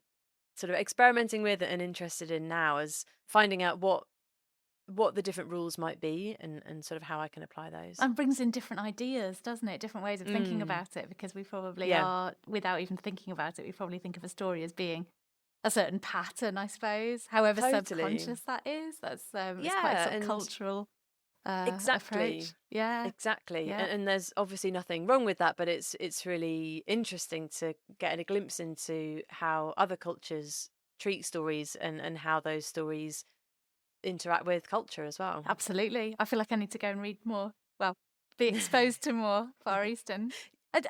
sort of experimenting with and interested in now, is finding out what the different rules might be and sort of how I can apply those. And brings in different ideas, doesn't it? Different ways of thinking about it, because we probably are, without even thinking about it, we probably think of a story as being a certain pattern, I suppose, however subconscious that is. That's it's quite sort of cultural approach. Yeah, exactly. Yeah. And there's obviously nothing wrong with that, but it's really interesting to get a glimpse into how other cultures treat stories and how those stories interact with culture as well. Absolutely. I feel like I need to go and read more. Well, be exposed to more Far Eastern.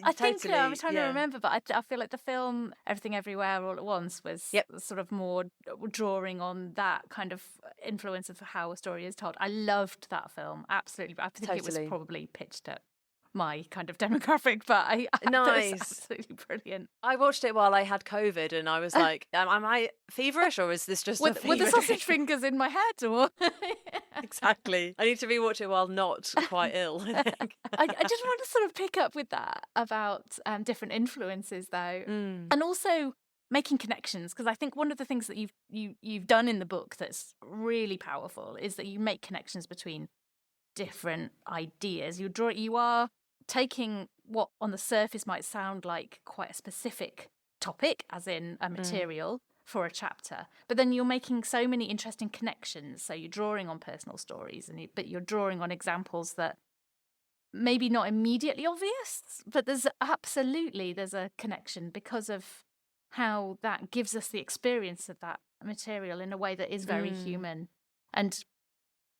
I think Totally, I'm trying to yeah. remember, but I feel like the film Everything Everywhere All at Once was Yep. sort of more drawing on that kind of influence of how a story is told. I loved that film, absolutely. I think it was Totally. probably pitched at my kind of demographic, but I thought it was Nice. absolutely brilliant. I watched it while I had COVID, and I was like, am I feverish, or is this just a With the fever sausage dream? fingers in my head, or Exactly. I need to rewatch it while not quite ill, I think. I just want to sort of pick up with that about different influences, though, Mm. and also making connections, because I think one of the things that you've done in the book that's really powerful is that you make connections between different ideas. You are taking what on the surface might sound like quite a specific topic, as in a material for a chapter, but then you're making so many interesting connections. So you're drawing on personal stories, but you're drawing on examples that maybe not immediately obvious, but there's a connection because of how that gives us the experience of that material in a way that is very human. And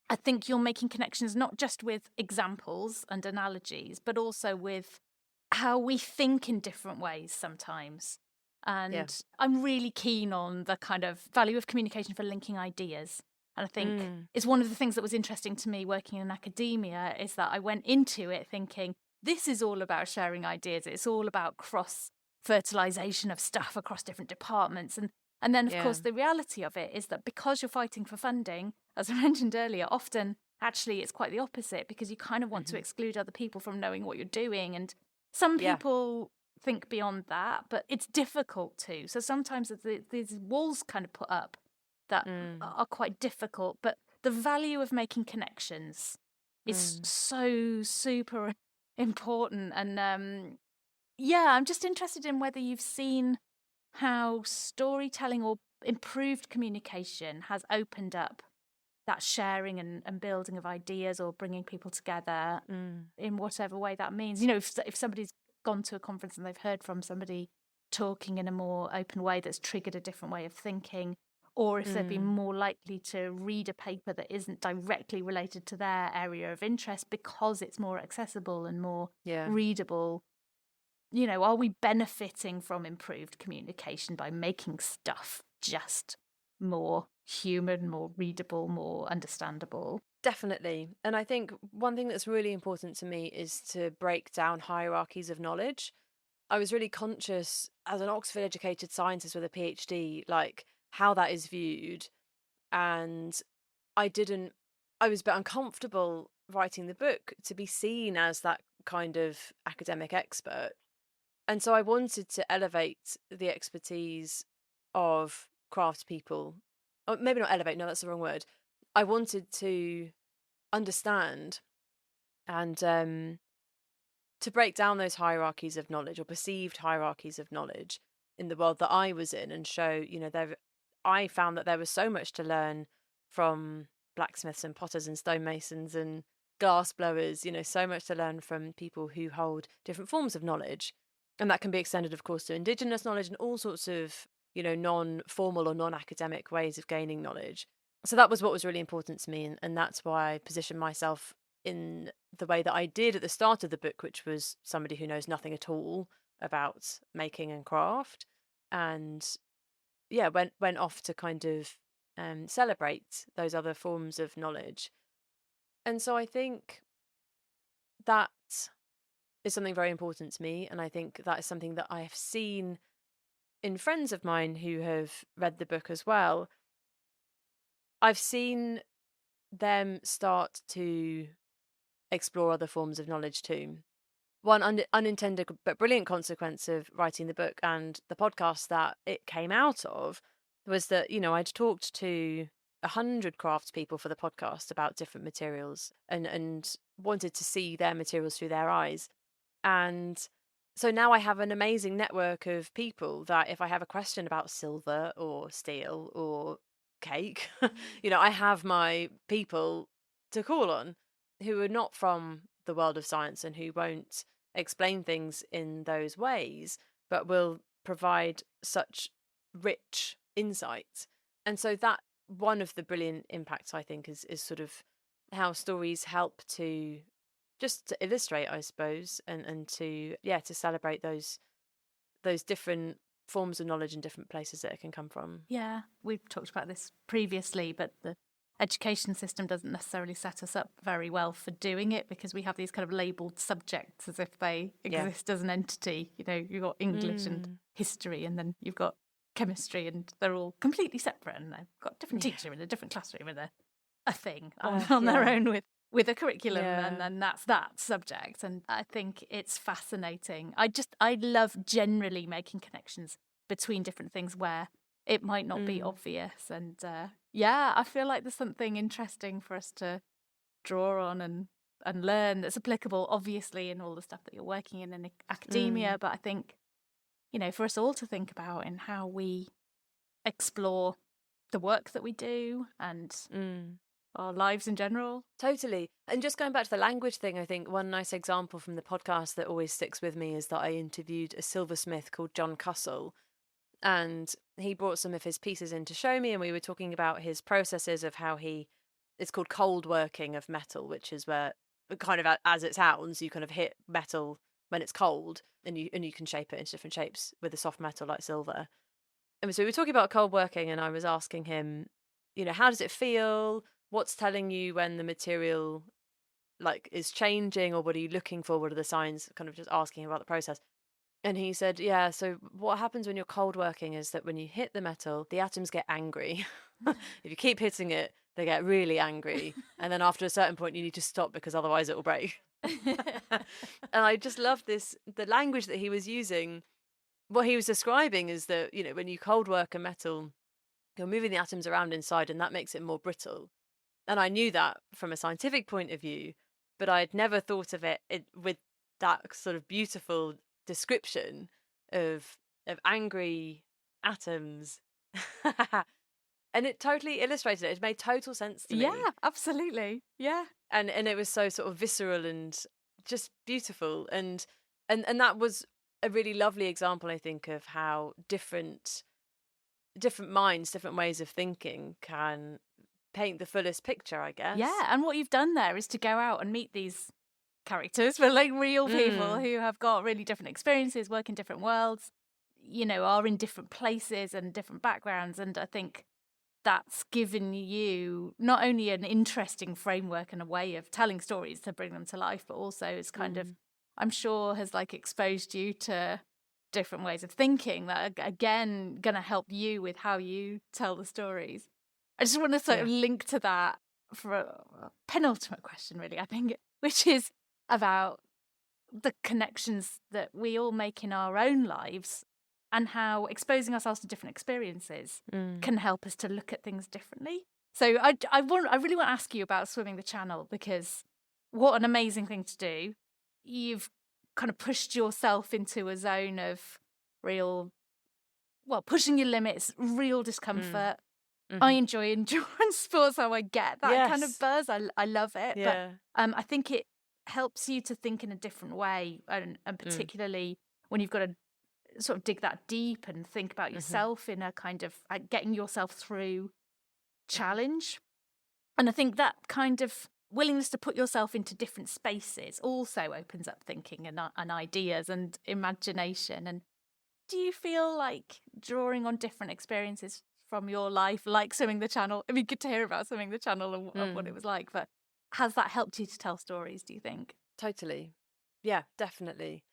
I think you're making connections not just with examples and analogies, but also with how we think in different ways sometimes. And I'm really keen on the kind of value of communication for linking ideas. And I think it's one of the things that was interesting to me working in academia is that I went into it thinking, this is all about sharing ideas. It's all about cross-fertilization of stuff across different departments. And then, of course, the reality of it is that because you're fighting for funding, as I mentioned earlier, often actually it's quite the opposite, because you kind of want to exclude other people from knowing what you're doing. And some people think beyond that, but it's difficult to. So sometimes these walls kind of put up that are quite difficult, but the value of making connections is so super important. And I'm just interested in whether you've seen how storytelling or improved communication has opened up that sharing and building of ideas or bringing people together in whatever way that means. You know, if somebody's gone to a conference and they've heard from somebody talking in a more open way that's triggered a different way of thinking, or if they've been more likely to read a paper that isn't directly related to their area of interest because it's more accessible and more readable. You know, are we benefiting from improved communication by making stuff just more human, more readable, more understandable? Definitely. And I think one thing that's really important to me is to break down hierarchies of knowledge. I was really conscious as an Oxford educated scientist with a PhD, like how that is viewed. And I was a bit uncomfortable writing the book to be seen as that kind of academic expert. And so I wanted to elevate the expertise of craft people. Or maybe not elevate, no, that's the wrong word. I wanted to understand and to break down those hierarchies of knowledge or perceived hierarchies of knowledge in the world that I was in, and show, I found that there was so much to learn from blacksmiths and potters and stonemasons and glass blowers, so much to learn from people who hold different forms of knowledge. And that can be extended, of course, to Indigenous knowledge and all sorts of, non-formal or non-academic ways of gaining knowledge. So that was what was really important to me. And that's why I positioned myself in the way that I did at the start of the book, which was somebody who knows nothing at all about making and craft. And went off to kind of celebrate those other forms of knowledge. And so I think that is something very important to me. And I think that is something that I have seen in friends of mine who have read the book as well. I've seen them start to explore other forms of knowledge too. One unintended but brilliant consequence of writing the book and the podcast that it came out of was that, I'd talked to 100 craftspeople for the podcast about different materials and wanted to see their materials through their eyes. And so now I have an amazing network of people that if I have a question about silver or steel or cake, I have my people to call on who are not from the world of science and who won't explain things in those ways, but will provide such rich insights. And so that one of the brilliant impacts, I think, is sort of how stories help to just to illustrate, I suppose, and to celebrate those different forms of knowledge and different places that it can come from. Yeah, we've talked about this previously, but the education system doesn't necessarily set us up very well for doing it, because we have these kind of labelled subjects as if they exist as an entity. You know, you've got English and history, and then you've got chemistry, and they're all completely separate, and they've got a different teacher in a different classroom and a thing on their own with a curriculum, and then that's that subject. And I think it's fascinating. I love generally making connections between different things where it might not be obvious. And I feel like there's something interesting for us to draw on and learn that's applicable, obviously, in all the stuff that you're working in academia. But I think, you know, for us all to think about in how we explore the work that we do and our lives in general. Totally. And just going back to the language thing, I think one nice example from the podcast that always sticks with me is that I interviewed a silversmith called John Cussell, and he brought some of his pieces in to show me, and we were talking about his processes of how it's called cold working of metal, which is where, kind of as it sounds, you kind of hit metal when it's cold, and you can shape it into different shapes with a soft metal like silver. And so we were talking about cold working, and I was asking him, you know, how does it feel? What's telling you when the material like is changing, or what are you looking for? What are the signs? Kind of just asking about the process. And he said, yeah, so what happens when you're cold working is that when you hit the metal, the atoms get angry. If you keep hitting it, they get really angry. And then after a certain point, you need to stop because otherwise it will break. And I just love the language that he was using. What he was describing is that, you know, when you cold work a metal, you're moving the atoms around inside, and that makes it more brittle. And I knew that from a scientific point of view, but I'd never thought of it with that sort of beautiful description of angry atoms. And it totally illustrated it. It made total sense to me. Yeah, absolutely. Yeah. And it was so sort of visceral and just beautiful. And that was a really lovely example, I think, of how different minds, different ways of thinking can paint the fullest picture, I guess. Yeah, and what you've done there is to go out and meet these characters, but like real people who have got really different experiences, work in different worlds, you know, are in different places and different backgrounds. And I think that's given you not only an interesting framework and a way of telling stories to bring them to life, but also it's kind of, I'm sure, has like exposed you to different ways of thinking that are, again, going to help you with how you tell the stories. I just want to sort of link to that for a penultimate question, really, I think, which is about the connections that we all make in our own lives and how exposing ourselves to different experiences can help us to look at things differently. So I really want to ask you about Swimming the Channel, because what an amazing thing to do. You've kind of pushed yourself into a zone of pushing your limits, real discomfort. I enjoy endurance sports, so I get that kind of buzz. I love it. Yeah. But I think it helps you to think in a different way, and particularly when you've got to sort of dig that deep and think about yourself in a kind of getting yourself through challenge. And I think that kind of willingness to put yourself into different spaces also opens up thinking and ideas and imagination. And do you feel like drawing on different experiences from your life, like Swimming the Channel? It'd be good to hear about Swimming the Channel and what it was like, but has that helped you to tell stories, do you think? Totally. Yeah, definitely.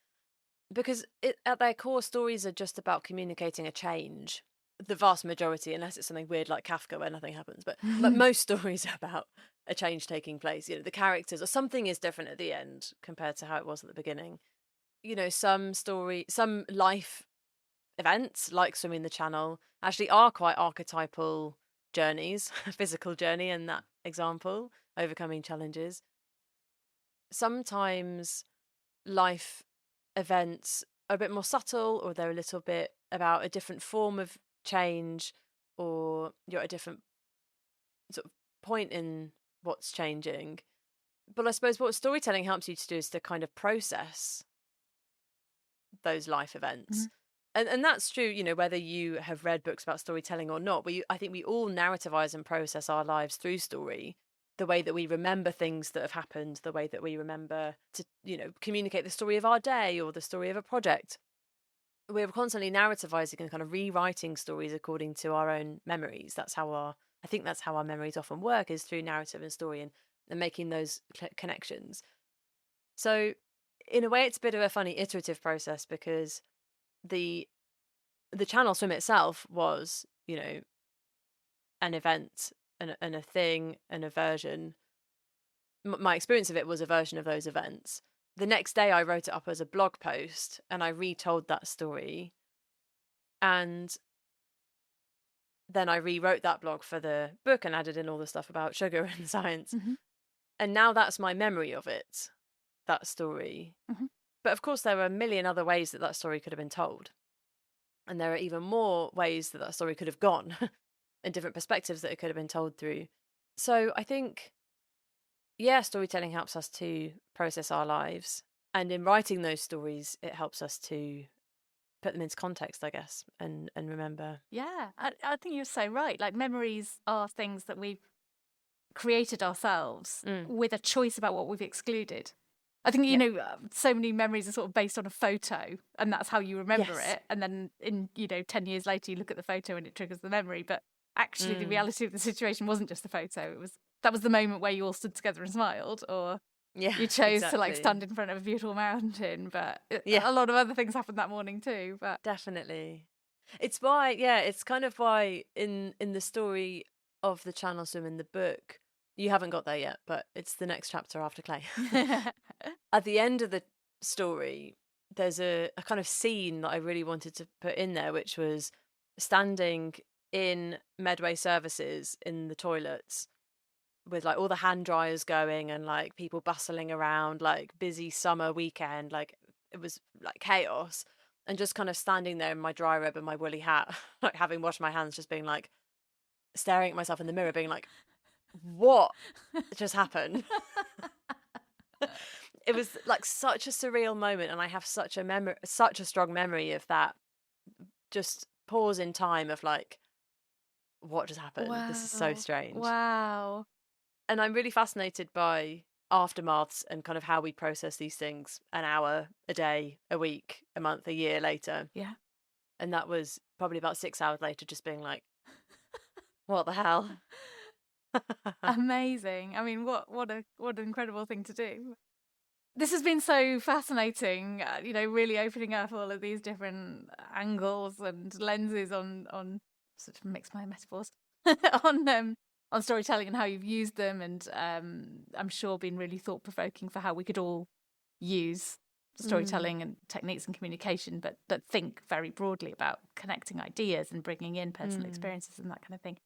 Because at their core, stories are just about communicating a change. The vast majority, unless it's something weird like Kafka where nothing happens, but most stories are about a change taking place. You know, the characters, or something is different at the end compared to how it was at the beginning. You know, some life events like Swimming the Channel actually are quite archetypal journeys, a physical journey in that example, overcoming challenges. Sometimes life events are a bit more subtle, or they're a little bit about a different form of change, or you're at a different sort of point in what's changing. But I suppose what storytelling helps you to do is to kind of process those life events. And that's true, you know, whether you have read books about storytelling or not. I think we all narrativize and process our lives through story. the way that we remember things that have happened, the way that we remember to, communicate the story of our day or the story of a project. We're constantly narrativizing and kind of rewriting stories according to our own memories. I think that's how our memories often work, is through narrative and story and making those connections. So in a way, it's a bit of a funny iterative process, because the channel swim itself was, an event and a thing and a version. My experience of it was a version of those events. The next day I wrote it up as a blog post and I retold that story. And then I rewrote that blog for the book and added in all the stuff about sugar and science. Mm-hmm. And now that's my memory of it, that story. Mm-hmm. But of course, there are a million other ways that story could have been told. And there are even more ways that story could have gone and different perspectives that it could have been told through. So I think, storytelling helps us to process our lives. And in writing those stories, it helps us to put them into context, I guess, and remember. Yeah, I think you're so right. Like, memories are things that we've created ourselves with a choice about what we've excluded. I think, so many memories are sort of based on a photo, and that's how you remember it. And then 10 years later, you look at the photo and it triggers the memory. But actually, the reality of the situation wasn't just a photo. That was the moment where you all stood together and smiled, or you chose to stand in front of a beautiful mountain. But a lot of other things happened that morning too. But definitely, it's why, it's kind of why in the story of the channel swim in the book, you haven't got there yet, but it's the next chapter after Clay. At the end of the story, there's a kind of scene that I really wanted to put in there, which was standing in Medway Services in the toilets with like all the hand dryers going and like people bustling around, like busy summer weekend, like it was like chaos, and just kind of standing there in my dry robe and my woolly hat, like having washed my hands, just being like staring at myself in the mirror, being like, what just happened? It was like such a surreal moment, and I have such a strong memory of that just pause in time of like, what just happened? Wow. This is so strange. Wow. And I'm really fascinated by aftermaths and kind of how we process these things an hour, a day, a week, a month, a year later. Yeah. And that was probably about 6 hours later, just being like, what the hell? Amazing. I mean, what an incredible thing to do. This has been so fascinating, really opening up all of these different angles and lenses on sort of mix my metaphors on storytelling and how you've used them, and I'm sure been really thought-provoking for how we could all use storytelling and techniques and communication, but think very broadly about connecting ideas and bringing in personal experiences and that kind of thing.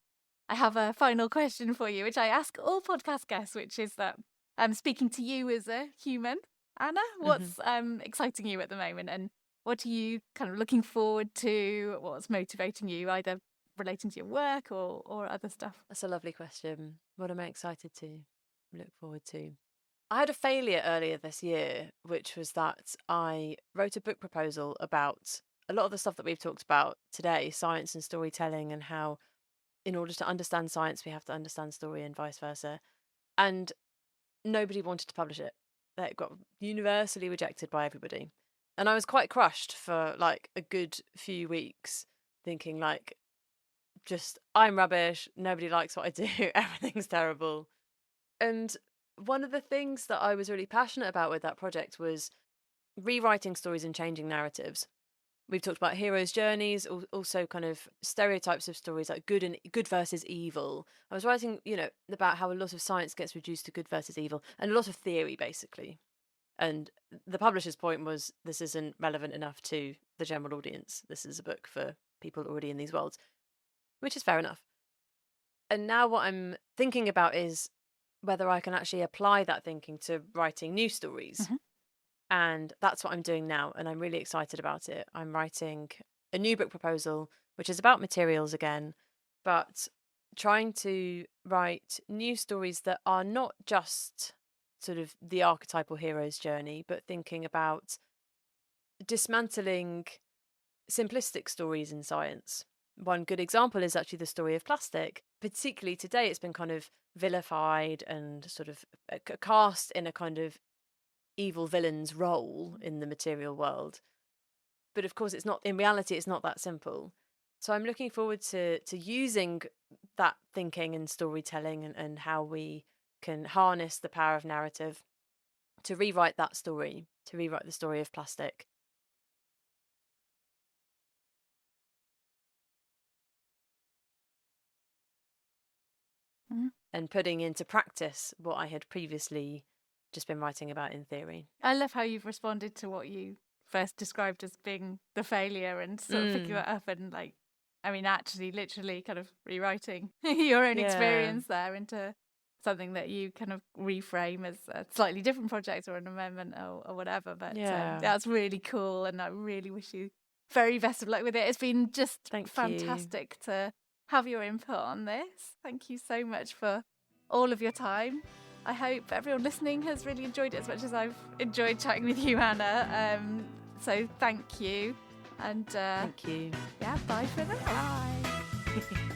I have a final question for you, which I ask all podcast guests, which is that I'm speaking to you as a human, Anna. What's exciting you at the moment, and what are you kind of looking forward to? What's motivating you, either relating to your work or other stuff? That's a lovely question. What am I excited to look forward to? I had a failure earlier this year, which was that I wrote a book proposal about a lot of the stuff that we've talked about today, science and storytelling, and how in order to understand science, we have to understand story and vice versa. And nobody wanted to publish it. It got universally rejected by everybody. And I was quite crushed for like a good few weeks, thinking like, just, I'm rubbish, nobody likes what I do, everything's terrible. And one of the things that I was really passionate about with that project was rewriting stories and changing narratives. We've talked about heroes' journeys, also kind of stereotypes of stories like good versus evil. I was writing, about how a lot of science gets reduced to good versus evil, and a lot of theory, basically. And the publisher's point was, this isn't relevant enough to the general audience. This is a book for people already in these worlds, which is fair enough. And now what I'm thinking about is whether I can actually apply that thinking to writing new stories. Mm-hmm. And that's what I'm doing now, and I'm really excited about it. I'm writing a new book proposal, which is about materials again, but trying to write new stories that are not just sort of the archetypal hero's journey, but thinking about dismantling simplistic stories in science. one good example is actually the story of plastic. Particularly today, it's been kind of vilified and sort of cast in a kind of evil villain's role in the material world. But of course, it's not, in reality, it's not that simple. So I'm looking forward to using that thinking and storytelling and how we can harness the power of narrative to rewrite that story, to rewrite the story of plastic. And putting into practice what I had previously just been writing about in theory. I love how you've responded to what you first described as being the failure and sort of picking that up and like, I mean, actually literally kind of rewriting your own experience there into something that you kind of reframe as a slightly different project or an amendment or whatever. But that's really cool, and I really wish you very best of luck with it. It's been just fantastic to have your input on this. Thank you so much for all of your time. I hope everyone listening has really enjoyed it as much as I've enjoyed chatting with you, Anna. So thank you. And thank you. Yeah, bye for now. Bye.